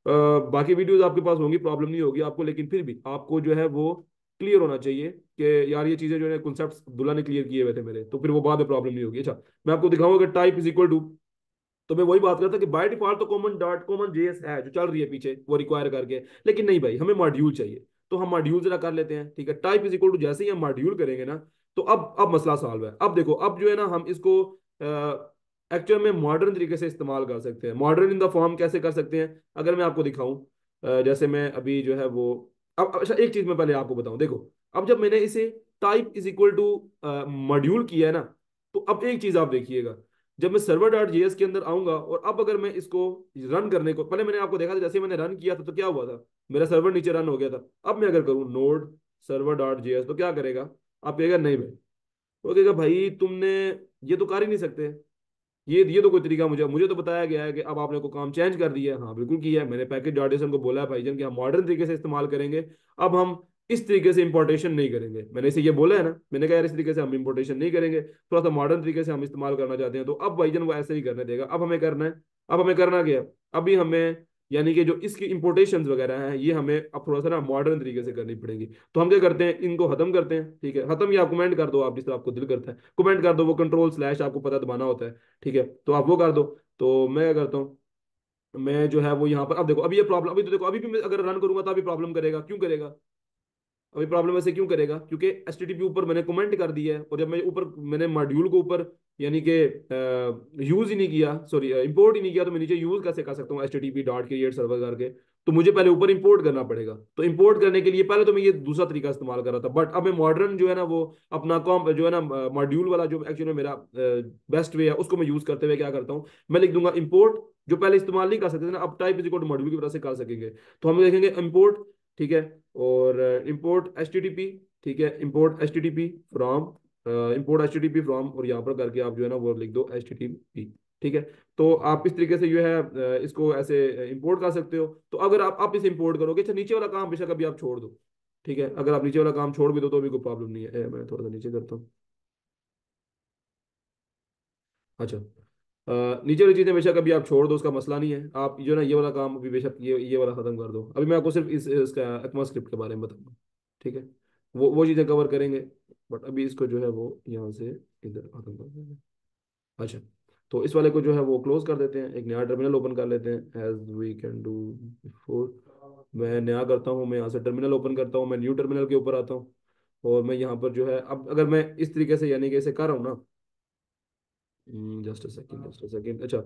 बाकी वीडियोस आपके पास होंगी, प्रॉब्लम नहीं होगी आपको, लेकिन फिर भी आपको जो है वो क्लियर होना चाहिए कि यार ये चीजें जो है कॉन्सेप्ट्स दुल्ला ने क्लियर किए हुए थे मेरे, तो फिर वो बाद में प्रॉब्लम नहीं होगी। अच्छा, मैं आपको दिखाऊंगा कि टाइप इज इक्वल टू, तो मैं वही बात करता कि बाय डिफॉल्ट तो कॉमन जेएस है जो चल रही है पीछे, वो रिक्वायर करके, लेकिन नहीं भाई, हमें मॉड्यूल चाहिए, तो हम मॉड्यूल जरा कर लेते हैं। ठीक है, टाइप इज इक्वल टू जैसे ही हम मॉड्यूल करेंगे ना, तो अब मसला सॉल्व है। अब देखो, अब जो है ना हम इसको एक्चुअल में मॉडर्न तरीके से इस्तेमाल कर सकते हैं। मॉडर्न इन द फॉर्म कैसे कर सकते हैं, अगर मैं आपको दिखाऊं, जैसे मैं अभी जो है वो, अब अच्छा एक चीज मैं पहले आपको बताऊं, देखो, अब जब मैंने इसे type is equal to module किया है ना, तो अब एक चीज आप देखिएगा, जब मैं सर्वर डॉट जेएस के अंदर आऊंगा, और अब अगर मैं इसको रन करने को, पहले मैंने आपको देखा था जैसे मैंने रन किया था तो क्या हुआ था, मेरा सर्वर नीचे रन हो गया था। अब मैं अगर करूँ नोड सर्वर डॉट जेएस, तो क्या करेगा, आप कहेगा नहीं भाई, वो कहेगा भाई तुमने ये तो कर ही नहीं सकते, ये तो कोई तरीका, मुझे मुझे तो बताया गया है कि अब आपने को काम चेंज कर दिया है। हाँ बिल्कुल किया है मैंने, पैकेज डॉटेशन को बोला है भाईजान कि हम मॉडर्न तरीके से इस्तेमाल करेंगे, अब हम इस तरीके से इंपोर्टेशन नहीं करेंगे। मैंने इसे ये बोला है ना, मैंने कहा यार इस तरीके से हम इंपोर्टेशन नहीं करेंगे, थोड़ा सा मॉडर्न तरीके से हम इस्तेमाल करना चाहते हैं, तो अब भाईजान वो ऐसे ही करने देगा। अब हमें करना है, अब हमें करना क्या है, अभी हमें यानी कि जो इसकी इंपोर्टेशन वगैरह हैं ये हमें अब थोड़ा सा ना मॉडर्न तरीके से करनी पड़ेगी। तो हम क्या करते हैं, इनको खत्म करते हैं। ठीक है, खत्म या कमेंट कर दो आप, जिस तरह आपको दिल करता है कमेंट कर दो, वो कंट्रोल स्लैश आपको पता दबाना होता है। ठीक है, तो आप वो कर दो। तो मैं क्या करता हूँ, मैं जो है वो यहाँ पर, अब देखो अभी ये प्रॉब्लम, अभी तो देखो अभी भी मैं अगर रन करूंगा तो अभी प्रॉब्लम करेगा, क्यों करेगा, अभी प्रॉब्लम ऐसे क्यों करेगा, क्योंकि एचटीटीपी ऊपर मैंने कमेंट कर दिया है, और जब मैं ऊपर मैंने मॉड्यूल को ऊपर यानी कि यूज ही नहीं किया, सॉरी इंपोर्ट ही नहीं किया, तो मैं नीचे यूज कैसे कर सकता हूँ H T T P dot create server करके, तो मुझे पहले ऊपर इंपोर्ट करना पड़ेगा। तो इंपोर्ट करने के लिए पहले तो मैं ये दूसरा तरीका इस्तेमाल कर रहा था, बट अब मैं मॉडर्न जो है ना वो अपना कॉम जो है ना मॉड्यूल वाला जो एक्चुअली मेरा बेस्ट वे है, उसको मैं यूज करते हुए क्या करता हूँ, मैं लिख दूंगा इंपोर्ट, जो पहले इस्तेमाल नहीं कर सकते थे ना, अब type is equal to module की वजह से कर सकेंगे। तो हम देखेंगे इंपोर्ट, ठीक है, और import H T T P, ठीक है, import H T T P from, import H T T P from, और यहाँ पर करके आप जो है ना वो लिख दो एच टी टी पी। ठीक है, तो आप इस तरीके से जो है इसको ऐसे इंपोर्ट कर सकते हो। तो अगर आप इसे इंपोर्ट करोगे, अच्छा नीचे वाला काम बेशक अभी आप छोड़ दो, ठीक है, अगर आप नीचे वाला काम छोड़ भी दो तो भी कोई प्रॉब्लम नहीं है। मैं थोड़ा सा नीचे करता हूँ। अच्छा, नीचे वाली चीजें बेशक अभी आप छोड़ दो, उसका मसला नहीं है, आप जो है ना ये वाला काम अभी बेशक ये वाला खत्म कर दो। अभी मैं आपको सिर्फ इसका एक्मा स्क्रिप्ट के बारे में बताऊंगा। ठीक है, वो चीजें कवर करेंगे, बट अभी इसको जो है वो यहाँ से इधर खत्म कर देंगे। अच्छा, तो इस वाले को जो है वो क्लोज कर देते हैं, एक नया टर्मिनल ओपन कर लेते हैं, as we can do before. मैं नया करता हूँ, मैं यहाँ से टर्मिनल ओपन करता हूँ, मैं न्यू टर्मिनल के ऊपर आता हूँ, और मैं यहाँ पर जो है अब अगर मैं इस तरीके से यानी कि इसे कर रहा हूँ ना, जस्ट अ सेकंड, अच्छा,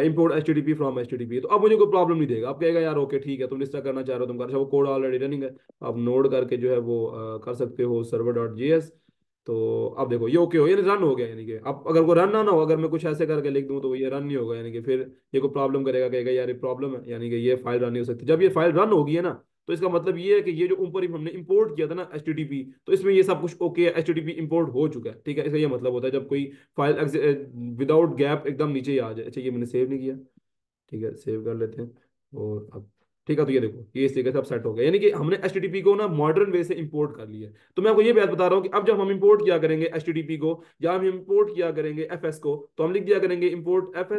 import H T T P from H T T P, तो अब मुझे कोई प्रॉब्लम नहीं देगा, अब कहेगा यार ओके ठीक है, तुम इस तरह करना चाह रहे हो, तुम कर, अच्छा वो कोड ऑलरेडी रनिंग है, आप नोड करके जो है वो कर सकते हो सर्वर डॉट जी एस। तो अब देखो ये ओके हो, यानी रन हो गया, यानी कि अब अगर वो रन ना हो, अगर मैं कुछ ऐसे करके लिख दूं तो ये रन नहीं होगा, यानी कि फिर ये को प्रॉब्लम करेगा, कहेगा यार ये प्रॉब्लम है, यानी कि ये फाइल रन नहीं हो सकती। जब ये फाइल रन होगी है ना, तो इसका मतलब ये है कि ये जो ऊपर ही हमने इंपोर्ट किया था ना एच टी टी पी, तो इसमें ये सब कुछ ओके है, H T T P import हो चुका है। ठीक है, इसका ये मतलब होता है जब कोई फाइल विदाउट गैप एकदम नीचे ही आ जाए। अच्छा, ये मैंने सेव नहीं किया, ठीक है सेव कर लेते हैं, और अब ठीक है, तो ये देखो ये इस तरीके से अब सेट हो गया, यानी कि हमने एच को ना मॉडर्न वे से इंपोर्ट कर लिया है। तो मैं आपको ये बात बता रहा हूँ कि अब जब हम इंपोर्ट किया करेंगे एच को, या हम इंपोर्ट किया करेंगे एफ को, तो हम लिख दिया करेंगे इंपोर्ट एफ,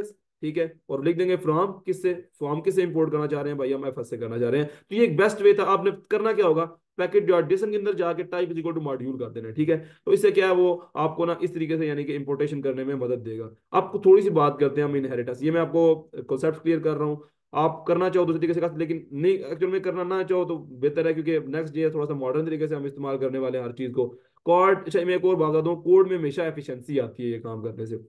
ठीक है, और लिख देंगे फ्रॉम किससे, फ्रॉम किससे इंपोर्ट करना चाह रहे हैं भाई, हम एफ से करना चाह रहे हैं। तो ये एक बेस्ट वे था। आपने करना क्या होगा, पैकेट डॉट जेसन के अंदर जाके type is equal to module कर देना है। ठीक है, तो इससे क्या है वो आपको ना इस तरीके से यानी कि इंपोर्टेशन करने में मदद देगा। आपको थोड़ी सी बात करते हैं हम इनहेरिटेंस, ये मैं आपको कॉन्सेप्ट क्लियर कर रहा हूँ, आप करना चाहो दूसरे तरीके से कर, लेकिन नहीं एक्चुअल में करना ना चाहो तो बेहतर है, क्योंकि नेक्स्ट डे थोड़ा सा मॉडर्न तरीके से हम इस्तेमाल करने वाले हैं हर चीज को। कोड, अच्छा मैं एक और बात बता दूं, कोड में हमेशा एफिशिएंसी आती है ये काम करने से।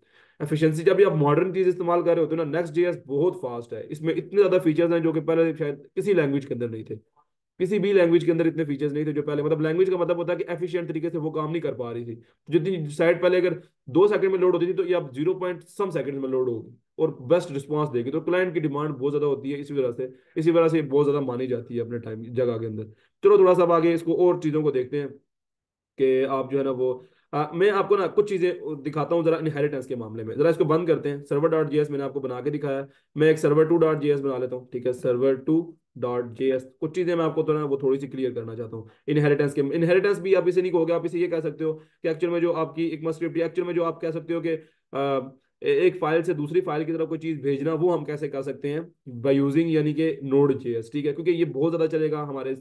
एफिशिएंसी, जब भी आप मॉडर्न चीज इस्तेमाल कर रहे होते हो ना, नेक्स्ट डे बहुत फास्ट है, इसमें इतने ज्यादा फीचर्स हैं जो कि पहले शायद किसी लैंग्वेज के अंदर नहीं थे, किसी भी लैंग्वेज के अंदर इतने फीचर्स नहीं थे जो पहले, मतलब लैंग्वेज का मतलब होता है कि एफिशिएंट तरीके से वो काम नहीं कर पा रही थी। जितनी साइट पहले अगर 2 सेकंड में लोड होती थी, तो ये अब 0 पॉइंट सम सेकंड में लोड होगी और बेस्ट रिस्पॉन्स देगी। तो क्लाइंट की डिमांड बहुत ज्यादा होती है, इसी वजह से ये बहुत ज्यादा मानी जाती है अपने टाइम जगह के अंदर। चलो थोड़ा सा अब आगे इसको और चीजों को देखते हैं कि आप जो है ना वो मैं आपको ना कुछ चीजें दिखाता हूँ जरा इनहेरिटेंस के मामले में। जरा इसको बंद करते हैं, सर्वर डॉट जेएस मैंने आपको बना के दिखाया, मैं एक सर्वर टू डॉट जेएस बना लेता हूँ। ठीक है, सर्वर टू .js, कुछ चीजें मैं आपको तो ना वो थोड़ी सी क्लियर करना चाहता हूँ। इनहेरिटेंस भी आप इसे नहीं कहोगे, आप इसे ये कह सकते हो कि एक्चुअल में जो आपकी एक स्क्रिप्ट, एक्चुअल में जो आप कह सकते हो कि एक फाइल से दूसरी फाइल की तरफ कोई चीज भेजना, वो हम कैसे कर सकते हैं, बाय यूजिंग यानी कि नोड जेएस, ठीक है, क्योंकि ये बहुत ज्यादा चलेगा हमारे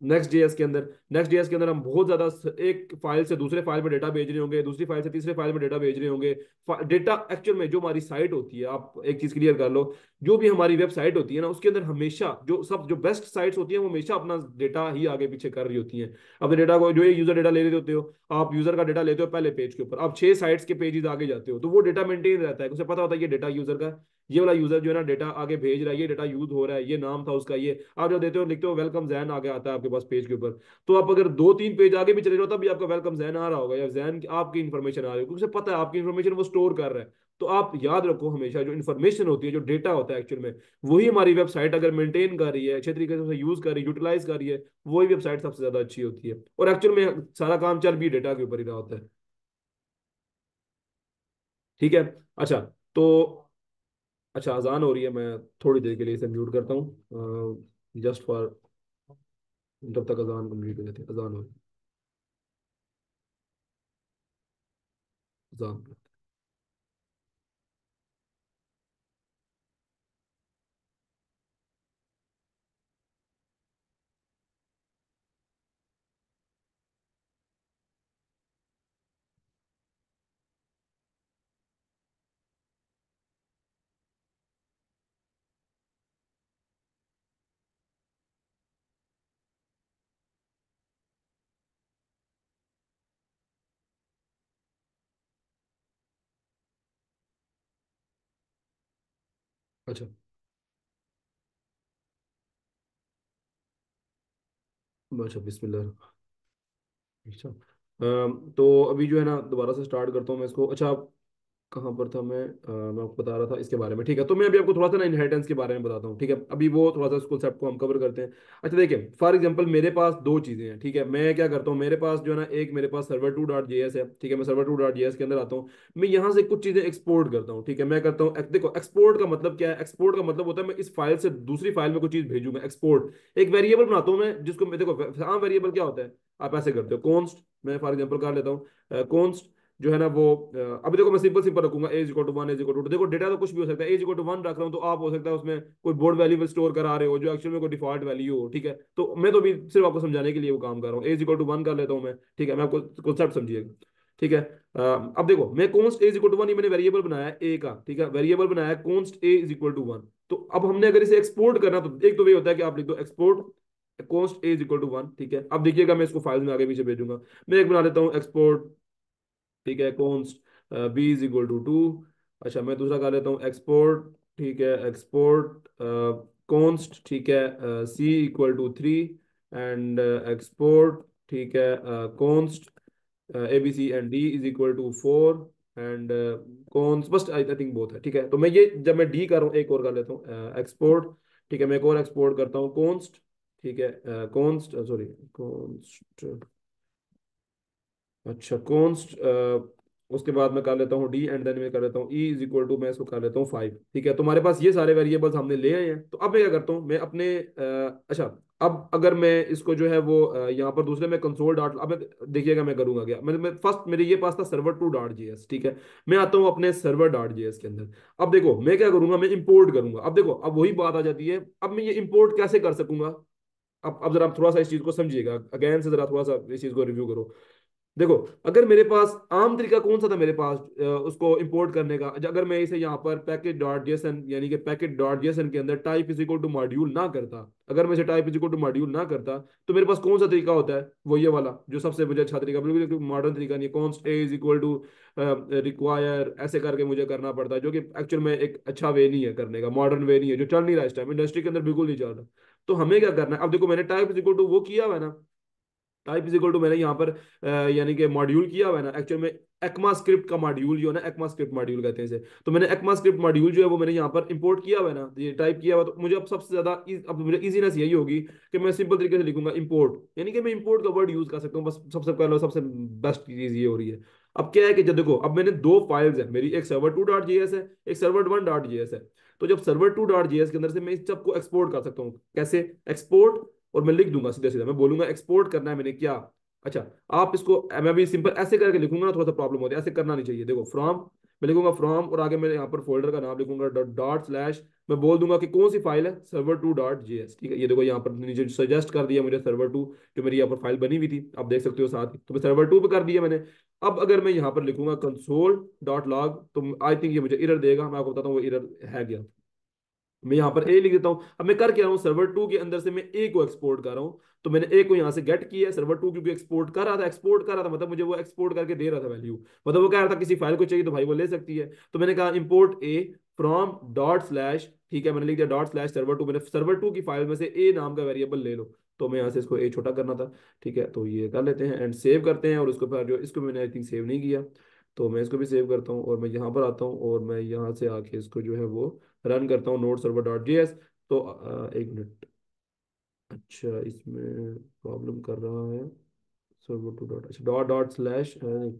नेक्स्ट जेएस के अंदर। नेक्स्ट जेएस के अंदर हम बहुत ज्यादा एक फाइल से दूसरे फाइल में डेटा भेज रहे होंगे, दूसरी फाइल से तीसरे फाइल में डेटा भेज रहे होंगे। डेटा एक्चुअल में जो हमारी साइट होती है, आप एक चीज क्लियर कर लो, जो भी हमारी वेबसाइट होती है ना, उसके अंदर हमेशा जो बेस्ट साइट्स होती हैं वो हमेशा अपना डेटा ही आगे पीछे कर रही होती हैं। अपने डेटा को, जो ये यूजर डेटा ले रहे होते हो, आप यूजर का डेटा लेते हो पहले पेज के ऊपर, आप 6 साइट्स के पेजेस आगे जाते हो, तो वो डेटा मेंटेन रहता है, उसे पता होता है ये डेटा यूजर का, ये वाला यूजर जो है ना डेटा आगे भेज रहा है, ये डेटा यूज हो रहा है, ये नाम था उसका, ये आप जो देते हो लिखते हो वेलकम जैन आगे आता है आपके पास पेज के ऊपर। तो आप अगर 2-3 पेज आगे भी चले जाओ, तब भी आपका वेलकम जैन आ रहा होगा, या जैन आपकी इन्फॉर्मेशन आ रही होगी, क्योंकि उसे पता है आपकी इन्फॉर्मेशन वो स्टोर कर रहा है। तो आप याद रखो हमेशा, जो इन्फॉर्मेशन होती है, जो डेटा होता है एक्चुअल में, वही हमारी वेबसाइट अगर मेंटेन कर रही है, अच्छे तरीके से उसे यूज कर रही है, यूटिलाइज कर रही है, वही वेबसाइट सबसे ज्यादा अच्छी होती है। और एक्चुअल में सारा काम चल भी डेटा के ऊपर ही रहा होता है। ठीक है। अच्छा, तो अच्छा अजान हो रही है, मैं थोड़ी देर के लिए इसे म्यूट करता हूँ, जस्ट फॉर, जब तक अजान कंप्लीट हो जाती है, अजान हो, अजान। अच्छा, अच्छा बिस्मिल्लाह। अच्छा, तो अभी जो है ना दोबारा से स्टार्ट करता हूँ मैं इसको। अच्छा, कहाँ पर था मैं आपको बता रहा था इसके बारे में, ठीक है। तो मैं अभी आपको थोड़ा सा ना इनहेरिटेंस के बारे में बताता हूँ, ठीक है। अभी वो थोड़ा सा उसको सेट को हम कवर करते हैं। अच्छा देखिए, फॉर एग्जांपल मेरे पास दो चीज़ें हैं, ठीक है। मैं क्या करता हूँ, मेरे पास जो है ना, एक मेरे पास server2.js है, ठीक है। मैं server2.js के अंदर आता हूँ, मैं यहाँ से कुछ चीज़ें एक्सपोर्ट करता हूँ, ठीक है। मैं करता हूँ देखो, एक्सपोर्ट का मतलब क्या है, एक्सपोर्ट का मतलब होता है मैं इस फाइल से दूसरी फाइल में कोई चीज़ भेजूंगा, एक्सपोर्ट। एक वेरिएबल बनाता हूँ मैं, जिसको मैं देखो, आम वेरिएबल क्या होता है, आप ऐसे करते हो, कॉन्स्ट, मैं फॉर एग्जाम्पल कर लेता हूँ कॉन्स्ट जो है ना वो, अभी देखो मैं सिंपल सिंपल रखूंगा, A = 1, A = 2, देखो डेटा तो कुछ भी हो सकता है, A = 1 रख रहा हूँ तो आप हो सकता है उसमें कोई बोर्ड वैल्यू स्टोर करा रहे हो जो एक्चुअल में कोई डिफॉल्ट वैल्यू हो, ठीक है। तो मैं तो भी सिर्फ आपको समझाने के लिए वो काम कर रहा हूँ, A = 1 कर लेता हूँ मैं, ठीक है। मैं आपको कॉन्सेप्ट समझिएगा, ठीक है। अब देखो, मैं कॉन्स्ट A = 1, ये मैंने वेरिएबल बनाया है ए का, ठीक है, वेरिएबल बनाया है कॉन्स्ट A = 1। तो अब हमने अगर इसे एक्सपोर्ट करना, तो एक तो ये होता है कि आप लिख दो एक्सपोर्ट कॉन्स्ट A = 1, ठीक है। अब देखिएगा मैं इसको फाइल में आगे पीछे भेजूंगा। मैं एक बना लेता हूँ एक्सपोर्ट, ठीक है, कॉन्स्ट B = 2। अच्छा, मैं दूसरा कर लेता हूँ एक्सपोर्ट, ठीक है, एक्सपोर्ट कॉन्स्ट, ठीक है, C = 3, एंड एक्सपोर्ट, ठीक है, const ABC and D = 4, and cons, बस आई थिंक बहुत है, ठीक है। तो मैं ये जब मैं डी कर रहा हूँ, एक और कर लेता हूँ एक्सपोर्ट, ठीक है। मैं एक और एक्सपोर्ट करता हूँ कॉन्स्ट, ठीक है, कॉन्स्ट, सॉरी, कॉन्स्ट, अच्छा कॉन्स्ट, उसके बाद मैं कर लेता हूँ डी, एंड देन मैं कर लेता हूँ E = मैं इसको कर लेता हूँ 5, ठीक है। तो हमारे पास ये सारे वेरिएबल्स हमने ले आए हैं। तो अब मैं क्या करता हूँ, मैं अपने अच्छा, अब अगर मैं इसको जो है वो यहाँ पर दूसरे में कंसोल डॉट, अब देखिएगा मैं करूंगा क्या, मैं फर्स्ट मेरे ये पास था server2.js, ठीक है। मैं आता हूँ अपने server.js के अंदर। अब देखो मैं क्या करूंगा, मैं इंपोर्ट करूंगा। अब देखो, अब वही बात आ जाती है, अब मैं ये इंपोर्ट कैसे कर सकूंगा। अब जरा आप थोड़ा सा इस चीज को समझिएगा, अगेन से जरा थोड़ा सा इस चीज को रिव्यू करो। देखो, अगर मेरे पास आम तरीका कौन सा था मेरे पास उसको इंपोर्ट करने का, अगर मैं इसे यहाँ पर पैकेट.जेसन यानी कि पैकेट.जेसन के अंदर type is equal to module ना करता, अगर मैं इसे type is equal to module ना करता, तो मेरे पास कौन सा तरीका होता है, वो ये वाला जो सबसे मुझे अच्छा तरीका, बिल्कुल मॉडर्न तरीका नहीं है, कॉन्स्ट A = रिक्वायर, ऐसे करके मुझे करना पड़ता है, जो कि एक्चुअल में एक अच्छा वे नहीं है करने का, मॉडर्न वे नहीं है, जो चल नहीं रहा इस टाइम इंडस्ट्री के अंदर, बिल्कुल नहीं चल रहा। तो हमें क्या करना है, अब देखो मैंने टाइप इज इक्वल टू वो किया हुआ है ना, टाइप इज इक्वल टू मैंने यहाँ पर यानी कि मॉड्यूल किया हुआ है ना, एक्चुअल में एक्मा स्क्रिप्ट का मॉड्यूल जो है ना, एक्मा स्क्रिप्ट मॉड्यूल कहते हैं इसे। तो मैंने एक्मा स्क्रिप्ट मॉड्यूल जो है वो मैंने यहाँ पर इंपोर्ट किया हुआ है ना, ये टाइप किया हुआ। तो मुझे अब सबसे ज्यादा अब मुझे इजीनेस यही होगी कि मैं सिंपल तरीके से लिखूंगा इंपोर्ट, यानी कि मैं इंपोर्ट का वर्ड यूज कर सकता हूँ, बस सबसे पहले सबसे बेस्ट चीज ये हो रही है। अब क्या है कि जब देखो, अब मैंने दो फाइल्स है मेरी, एक server2.js है, एक server1.js है। तो जब server2.js के अंदर से मैं इस सब को एक्सपोर्ट कर सकता हूँ। कैसे एक्सपोर्ट? और मैं लिख दूंगा सीधा सीधा, मैं बोलूंगा एक्सपोर्ट करना है मैंने क्या। अच्छा, आप इसको मैं भी सिंपल ऐसे करके लिखूंगा ना, थोड़ा सा प्रॉब्लम होता है, ऐसे करना नहीं चाहिए। देखो फ्रॉम, मैं लिखूंगा फ्रॉम और आगे मैं यहाँ पर फोल्डर का नाम लिखूंगा डॉट स्लैश, मैं बोल दूंगा कि कौन सी फाइल है, server2.js। ठीक है, ये देखो यहाँ पर नीचे सजेस्ट कर दिया मुझे server2, जो मेरी यहाँ पर फाइल बनी हुई थी, आप देख सकते हो साथ ही, तो मैं server2 पे कर दिया मैंने। अब अगर मैं यहाँ पर लिखूंगा console.log, तो आई थिंक ये मुझे एरर देगा, मैं आपको बताता हूँ वो एरर है क्या। मैं यहाँ पर ए लिख देता हूँ। अब मैं कर क्या रहा हूँ, server2 के अंदर से मैं ए को एक्सपोर्ट कर रहा हूँ। तो मैंने ए को यहाँ से गेट किया है, server2 क्योंकि एक्सपोर्ट कर रहा था, एक्सपोर्ट कर रहा था मतलब मुझे वो एक्सपोर्ट करके दे रहा था वैल्यू, मतलब वो कह रहा था किसी फाइल को चाहिए तो भाई वो ले सकती है। तो मैंने कहा import A from dot slash, ठीक है, मैंने लिख दिया डॉट स्लैश server2, मैंने server2 की फाइल में से ए नाम का वेरिएबल ले लो। तो मैं यहाँ से इसको ए छोटा करना था। ठीक है, तो ये कर लेते हैं एंड सेव करते हैं, और उसको फिर जो इसको मैंने आई थिंक सेव नहीं किया, तो मैं इसको भी सेव करता हूँ और मैं यहाँ पर आता हूँ और मैं यहाँ से आके इसको जो है वो रन करता हूँ नोड server.js। तो एक मिनट, अच्छा इसमें प्रॉब्लम कर रहा है, server2 डॉट, अच्छा डॉट डॉट स्लैश नहीं,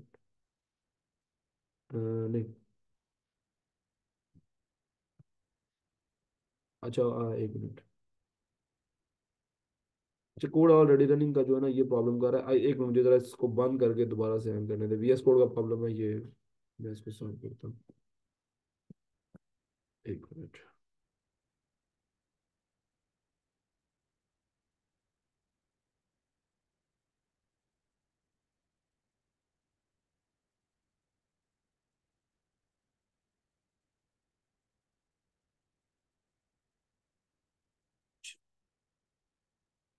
नहीं, अच्छा एक मिनट, अच्छा कोड ऑलरेडी रनिंग का जो है ना ये प्रॉब्लम कर रहा है। एक मिनट मुझे जरा इसको बंद करके दोबारा से रन करने दे, वीएस कोड का प्रॉब्लम है ये, मैं इसको सॉल्व करता हूँ, एक मिनट।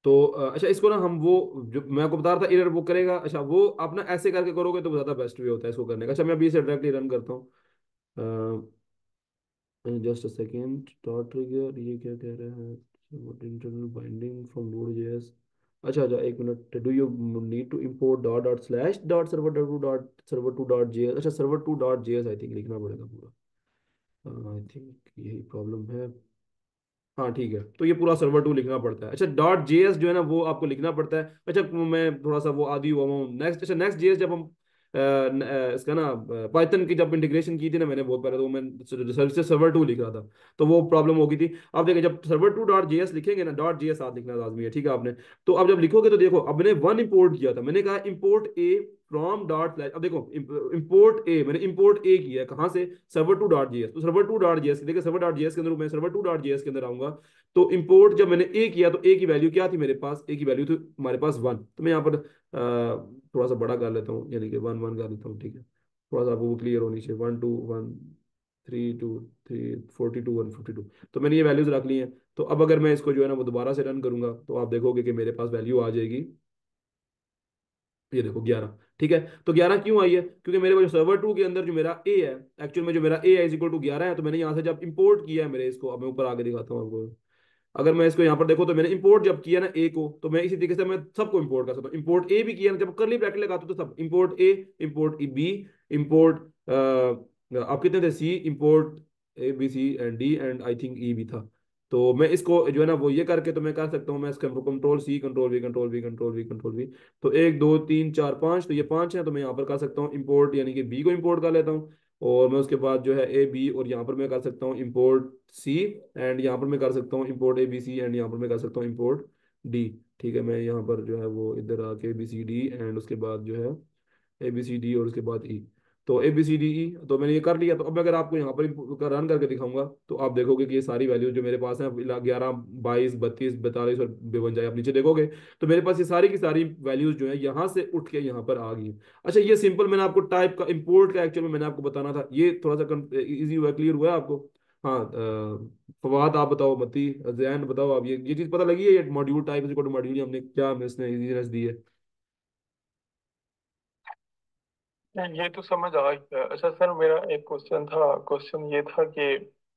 तो अच्छा इसको ना हम वो, जो मैं आपको बता रहा था एरर वो करेगा, अच्छा वो आप ना ऐसे करके करोगे तो ज़्यादा बेस्ट वे होता है इसको करने का। अच्छा मैं अभी इसे डायरेक्टली रन करता हूँ, just a second, dot trigger ये क्या कह रहे हैं, what internal binding from node.js। अच्छा अच्छा एक minute, do you need to import dot dot slash dot server2 dot js, अच्छा server2.js आई थिंक लिखना पड़ेगा पूरा, आई थिंक यही प्रॉब्लम है। हाँ ठीक है, तो ये पूरा server2 लिखना पड़ता है। अच्छा डॉट जेएस जो है ना वो आपको लिखना पड़ता है। अच्छा मैं थोड़ा सा वो आदि हुआ हूँ नेक्स्ट, अच्छा नेक्स्ट जेएस जब हम इसका ना पाइथन की जब इंटीग्रेशन की थी ना मैंने बहुत पहले, तो मैं server2 लिख रहा था, तो वो प्रॉब्लम हो गई थी। अब देखिए जब server2.js लिखेंगे ना, डॉट जेएस साथ लिखना लाजमी है, ठीक है आपने। तो अब जब लिखोगे तो देखो, अब मैंने वन इंपोर्ट किया था, मैंने कहा import A from dot slash, अब देखो इंपोर्ट ए, मैंने इंपोर्ट ए किया है कहाँ से, server2.js। तो server2.js देखिए, server.js के अंदर मैं server2.js के अंदर आऊंगा, तो इंपोर्ट जब मैंने ए किया तो ए की वैल्यू क्या थी मेरे पास, ए की वैल्यू थी हमारे पास वन। तो मैं यहाँ पर थोड़ा सा बड़ा कर लेता हूँ, यानी कि वन वन कर लेता हूँ, ठीक है, थोड़ा सा आपको वो क्लियर होनी चाहिए, one two one, three two three, 42 152। तो मैंने ये वैल्यूज रख ली हैं। तो अब अगर मैं इसको जो है ना वो दोबारा से रन करूंगा तो आप देखोगे कि मेरे पास वैल्यू आ जाएगी, ये देखो 11। ठीक है, तो 11 क्यों आई है, क्योंकि मेरे पास server2 के अंदर जो मेरा ए है, एक्चुअल में जो मेरा ए है इज इक्वल टू 11 है, तो मैंने यहाँ से जब इंपोर्ट किया है मेरे इसको, अब मैं ऊपर आगे दिखाता हूँ आपको। अगर मैं इसको यहाँ पर देखो तो मैंने इंपोर्ट जब किया ना ए को, तो मैं इसी तरीके से मैं सबको इंपोर्ट कर सकता हूँ। इंपोर्ट ए भी किया ना, जब करली ब्रैकेट लगाता हूँ तो सब import A, import B, import आप कितने थे, C, import A B C and D and I think E भी था। तो मैं इसको जो है ना वो ये करके तो मैं कर सकता हूँ, मैं इसका control C, control V, control V, control V, control V, तो एक दो तीन चार पाँच, तो ये पाँच है, तो मैं यहाँ पर कर सकता हूँ इंपोर्ट, यानी कि बी को इंपोर्ट कर लेता हूँ। और मैं उसके बाद जो है ए बी, और यहाँ पर मैं कर सकता हूँ इंपोर्ट सी, एंड यहाँ पर मैं कर सकता हूँ import A B C, and यहाँ पर मैं कर सकता हूँ इंपोर्ट डी। ठीक है, मैं यहाँ पर जो है वो इधर आके बी सी डी, एंड उसके बाद जो है ए बी सी डी और उसके बाद ई। तो ए बी सी डी ई, तो मैंने ये कर लिया। तो अब अगर आपको यहाँ पर रन करके दिखाऊंगा तो आप देखोगे कि ये सारी वैल्यू जो मेरे पास है, 11 22 32 42 और 52, आप नीचे देखोगे तो मेरे पास ये सारी की सारी वैल्यूज जो है यहाँ से उठ के यहाँ पर आ गई। अच्छा ये सिंपल मैंने आपको टाइप का इंपोर्ट का एक्चुअल में मैंने आपको बताना था, ये थोड़ा सा इजी हुआ, क्लियर हुआ आपको। हाँ फवाद आप बताओ, मती जैन बताओ आप, ये चीज पता लगी है, ये मॉड्यूल टाइप मॉड्यूल हमने क्या हमें इसने इजीनेस दी है। ये तो समझ आ गया। अच्छा सर, मेरा एक क्वेश्चन था। क्वेश्चन ये था कि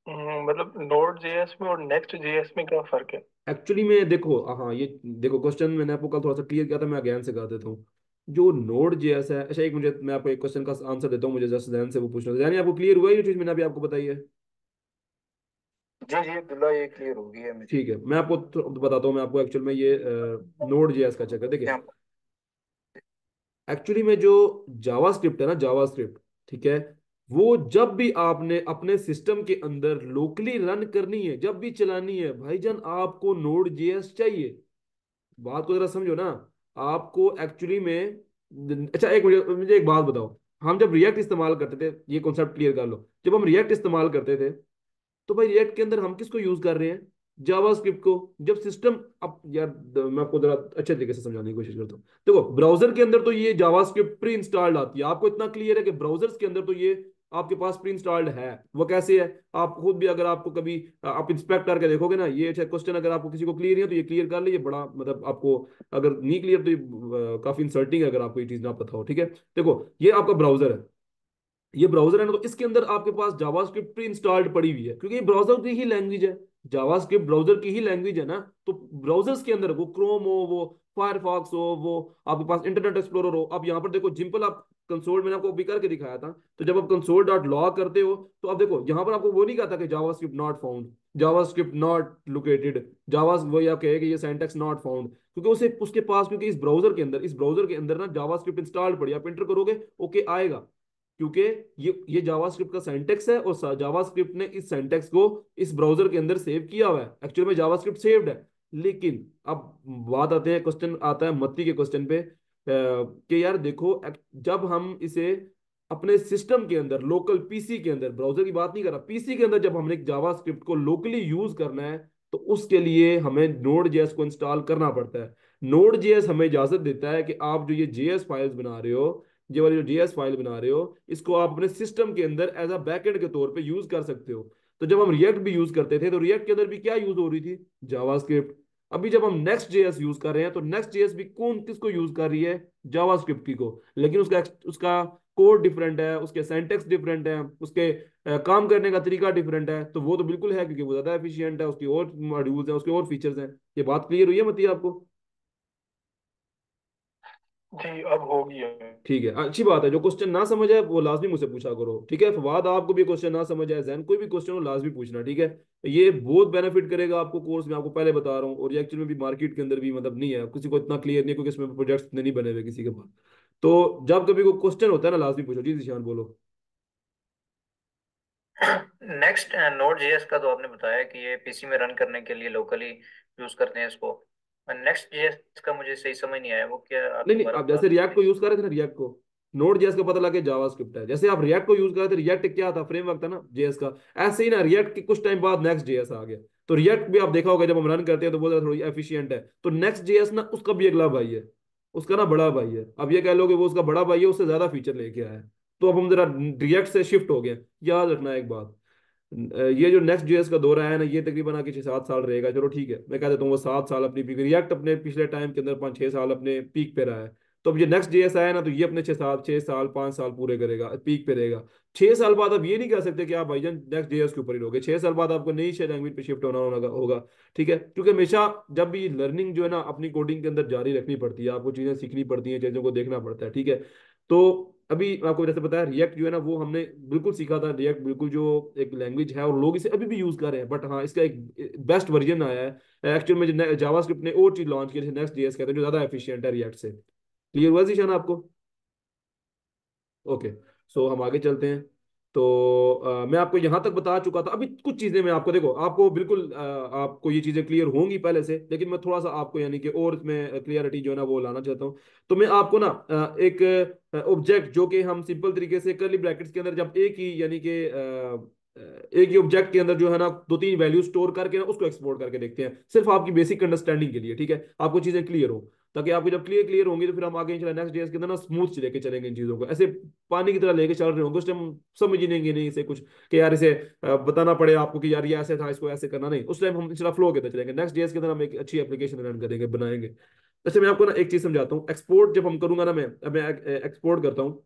मतलब नोड जेएस में और नेक्स्ट जेएस में क्या फर्क है? एक्चुअली में देखो, हाँ ये देखो क्वेश्चन मैंने आपको कल थोड़ा सा क्लियर किया था, मैं अगेन से कर देता हूँ। जो नोड जेएस है, अच्छा एक मुझे, मैं आपको एक क्वेश्चन का आंसर देता हूँ, मुझे जस्ट जैन से वो पूछना था, यानी आपको क्लियर हुआ है ये चीज मैंने अभी आपको बताई है। जी जी अब्दुल्ला, ये क्लियर हो गई है मुझे। ठीक है, मैं आपको बताता हूँ, मैं आपको एक्चुअल में ये नोड जेएस का चक्कर देखिए। यहाँ एक्चुअली में जो जावा स्क्रिप्ट है ना, जावा स्क्रिप्ट, ठीक है, वो जब भी आपने अपने सिस्टम के अंदर लोकली रन करनी है, जब भी चलानी है भाईजान, आपको नोड जेएस चाहिए। बात को जरा समझो ना। आपको एक्चुअली में, अच्छा एक मुझे एक बात बताओ, हम जब रिएक्ट इस्तेमाल करते थे, ये कॉन्सेप्ट क्लियर कर लो, जब हम रिएक्ट इस्तेमाल करते थे तो भाई रिएक्ट के अंदर हम किसको यूज कर रहे हैं? जावास्क्रिप्ट को। जब सिस्टम, अब यार मैं आपको जरा अच्छे तरीके से समझाने की कोशिश करता हूँ। देखो ब्राउजर के अंदर तो ये जावास्क्रिप्ट प्री इंस्टॉल्ड आती है, आपको इतना क्लियर है कि ब्राउजर्स के अंदर तो ये आपके पास प्री इंस्टॉल्ड है। वो कैसे है? आप खुद भी अगर आपको कभी आप इंस्पेक्ट करके देखोगे ना, ये क्वेश्चन अगर आपको किसी को क्लियर नहीं है तो ये क्लियर कर लीजिए, बड़ा मतलब आपको अगर नहीं क्लियर तो ये, काफी इंसल्टिंग है अगर आपको ये चीज ना पता हो। ठीक है, देखो ये आपका ब्राउजर है, ये ब्राउजर है ना, तो इसके अंदर आपके पास जावास्क्रिप्ट प्री इंस्टॉल्ड पड़ी हुई है, क्योंकि ये ब्राउजर की ही लैंग्वेज है। जावास्क्रिप्ट ब्राउजर की ही लैंग्वेज है ना, तो ब्राउजर्स के अंदर वो क्रोम हो, वो फायरफॉक्स हो, वो आपके पास इंटरनेट एक्सप्लोरर हो। अब यहाँ पर देखो जिम्पल, आप कंसोल मैंने आपको भी करके दिखाया था, तो जब आप कंसोल डॉट लॉग करते हो तो आप देखो यहाँ पर आपको वो नहीं कहता कि JavaScript not found, JavaScript not located, Java वही आप कहे कि ये सिंटैक्स नॉट फाउंड, क्योंकि उसे उसके पास, क्योंकि इस ब्राउजर के अंदर ना जावास्क्रिप्ट इंस्टॉल पड़ी, आप इंटर करोगे ओके आएगा, क्योंकि ये जावास्क्रिप्ट का सिंटैक्स है और जावास्क्रिप्ट ने इस सिंटैक्स को इस ब्राउजर के अंदर सेव किया हुआ है, एक्चुअली में जावास्क्रिप्ट सेव्ड है। लेकिन अब बात आते हैं, क्वेश्चन आता है मत्ती के क्वेश्चन पे, कि यार देखो जब हम इसे अपने सिस्टम के अंदर, लोकल पीसी के अंदर, ब्राउजर की बात नहीं कर रहा, पीसी के अंदर जब हमने जावास्क्रिप्ट को लोकली यूज करना है तो उसके लिए हमें नोड जेएस को इंस्टॉल करना पड़ता है। नोड जेएस हमें इजाजत देता है कि आप जो ये जेएस फाइल्स बना रहे हो, ये वाली जो जेएस फाइल बना रहे हो, इसको आप अपने सिस्टम के अंदर एज अ बैकएंड के तौर पे यूज कर सकते हो। तो जब हम रिएक्ट भी यूज करते थे तो रिएक्ट के अंदर भी क्या यूज हो रही थी? जावास्क्रिप्ट। अभी जब हम नेक्स्ट जेएस यूज कर रहे हैं तो नेक्स्ट जेएस भी कौन किसको यूज कर रही है? जावास्क्रिप्ट की को, लेकिन उसका उसका कोड डिफरेंट है, उसके सिंटैक्स डिफरेंट है, उसके काम करने का तरीका डिफरेंट है, तो वो तो बिल्कुल है क्योंकि वो ज्यादा एफिशिएंट है, उसकी और मॉड्यूल्स हैं, उसके और फीचर्स हैं। ये बात क्लियर हुई है मतलब आपको? जी अब होगी है। ठीक है, अच्छी बात है। जो क्वेश्चन ना समझ आए वो लाजमी मुझसे पूछा करो, ठीक है? फवाद आपको भी क्वेश्चन ना समझ आए, जैन कोई भी क्वेश्चन हो लाजमी पूछना, ठीक है? ये बहुत बेनिफिट करेगा आपको कोर्स में, आपको पहले बता रहा हूँ। और ये एक्चुअल में भी मार्केट के अंदर भी मतलब नहीं है, किसी को इतना क्लियर नहीं है क्योंकि इसमें प्रोजेक्ट्स इतने नहीं बने हुए किसी के पास। तो जब कभी कोई क्वेश्चन होता है ना लाजमी पूछो। जी निशान बोलो। नेक्स्ट नोड जेएस का तो आपने बताया कि ये पीसी में रन करने के लिए लोकली यूज करते हैं इसको। नेक्स्ट जेएस का मुझे सही समझ नहीं आया, वो क्या आप नहीं नहीं, दोबारा आप बता जैसे दें रिएक्ट को प्लीज। यूज कर रहे थे ना, रिएक्ट को नोड जेएस का पता लगे जावास्क्रिप्ट है, जैसे आप रिएक्ट को यूज कर रहे थे, रिएक्ट क्या था? फ्रेमवर्क था ना जेएस का। ऐसे ही ना रिएक्ट के कुछ टाइम बाद नेक्स्ट जेएस आ गया, तो रिएक्ट भी आप देखा होगा जब हम रन करते हैं तो बहुत थोड़ी एफिशिएंट है, तो नेक्स्ट जेएस ना उसका भी अगला भाई है, उसका ना बड़ा भाई है। अब ये कह लो कि वो उसका बड़ा भाई है, उससे ज्यादा फीचर लेके आया है। तो अब हम जरा रिएक्ट से शिफ्ट हो गए। याद रखना एक बात, ये जो नेक्स्ट जेएस का दौरा है ना, ये तकरीबन आके 6-7 साल रहेगा। चलो ठीक है, मैं कह देता हूँ वो 7 साल अपनी पीक, रिएक्ट अपने पिछले टाइम के अंदर 5-6 साल अपने पीक पे रहा है। तो अब ये नेक्स्ट जेएस आया ना, तो ये अपने 6 साल 5 साल पूरे करेगा, पीक पे रहेगा। 6 साल बाद अब ये नहीं कह सकते कि आप भाईजान नेक्स्ट जेएस के ऊपर ही रहोगे, 6 साल बाद आपको नई से लैंग्वेज पे शिफ्ट होना होगा। ठीक है, क्योंकि हमेशा जब भी लर्निंग जो है ना अपनी कोडिंग के अंदर जारी रखनी पड़ती है, आपको चीजें सीखनी पड़ती हैं, चीजों को देखना पड़ता है, ठीक है? तो अभी आपको जैसे पता है रिएक्ट जो है ना वो हमने बिल्कुल सीखा था, रिएक्ट बिल्कुल जो एक लैंग्वेज है और लोग इसे अभी भी यूज कर रहे हैं, बट हाँ इसका एक बेस्ट वर्जन आया है एक्चुअल में, जो जावास्क्रिप्ट ने और चीज लॉन्च की जैसे नेक्स्ट जेएस कहते हैं, जो ज्यादा एफिशिएंट है रिएक्ट से। क्लियर हुआ जीशान आपको? ओके, सो हम आगे चलते हैं। तो मैं आपको यहां तक बता चुका था, अभी कुछ चीजें मैं आपको, देखो आपको बिल्कुल आपको ये चीजें क्लियर होंगी पहले से, लेकिन मैं थोड़ा सा आपको यानी कि और इसमें क्लियरिटी जो है ना वो लाना चाहता हूँ। तो मैं आपको ना एक ऑब्जेक्ट जो कि हम सिंपल तरीके से कर्ली ब्रैकेट्स के अंदर जब एक ही यानी कि एक ही ऑब्जेक्ट के अंदर जो है ना 2-3 वैल्यू स्टोर करके ना उसको एक्सपोर्ट करके देखते हैं, सिर्फ आपकी बेसिक अंडरस्टैंडिंग के लिए, ठीक है? आपको चीजें क्लियर हो, ताकि आपको जब क्लियर क्लियर होंगी तो फिर हम आगे इंशाल्लाह नेक्स्ट डेज के अंदर ना स्मूथ लेके चलेंगे इन चीजों को, ऐसे पानी की तरह लेके चल रहे होंगे उस टाइम समझ ही नहीं इसे कुछ, कि यार इसे बताना पड़े आपको कि यार ये ऐसे था इसको ऐसे करना, नहीं, उस टाइम हम इंशाल्लाह फ्लो के अंदर चलेंगे। नेक्स्ट डेज के अंदर हम एक अच्छी एप्लीकेशन रन करेंगे, बनाएंगे। अच्छा मैं आपको ना एक चीज समझाता हूँ, एक्सपोर्ट जब हम करूंगा ना, मैं एक्सपोर्ट करता हूँ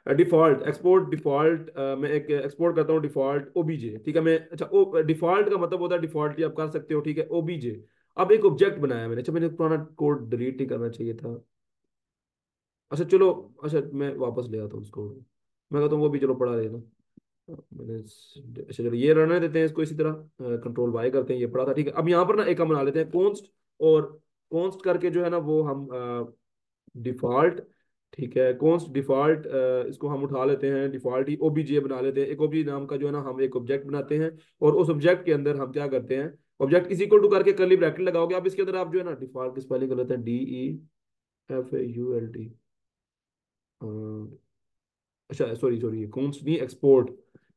डिफॉल्ट, एक्सपोर्ट डिफॉल्ट, मैं एक एक्सपोर्ट करता हूँ डिफॉल्ट ओबीजे, ठीक है? मैं अच्छा ओ डिफॉल्ट का मतलब होता है डिफॉल्टली आप कर सकते हो, ठीक है? ओबीजे। अब एक ऑब्जेक्ट बनाया मैंने, अच्छा मैंने पुराना कोड डिलीट नहीं करना चाहिए था। अच्छा चलो, अच्छा मैं वापस ले आता हूँ उसको, मैं कहता हूँ वो भी चलो पढ़ा देना। मैंने अच्छा चलो ये रहने देते हैं इसको इसी तरह, कंट्रोल वाई करते हैं, ये पढ़ा था, ठीक है? अब यहाँ पर ना एक हम बना लेते हैं कॉन्स्ट, और कॉन्स्ट करके जो है ना वो हम डिफॉल्ट ठीक है, कॉन्स्ट डिफॉल्ट, इसको हम उठा लेते हैं, डिफॉल्ट ही ओबीजे बना लेते हैं। एक ओबीजे नाम का जो है ना हम एक ऑब्जेक्ट बनाते हैं, और उस ऑब्जेक्ट के अंदर हम क्या करते हैं, ऑब्जेक्ट इज इक्वल टू करके करली ब्रैकेट लगाओगे आप, इसके अंदर आप जो है ना डिफॉल्ट की स्पेलिंग कर लेते हैं DEFAULT। अच्छा सॉरी सॉरी, कॉन्स्ट नहीं, एक्सपोर्ट।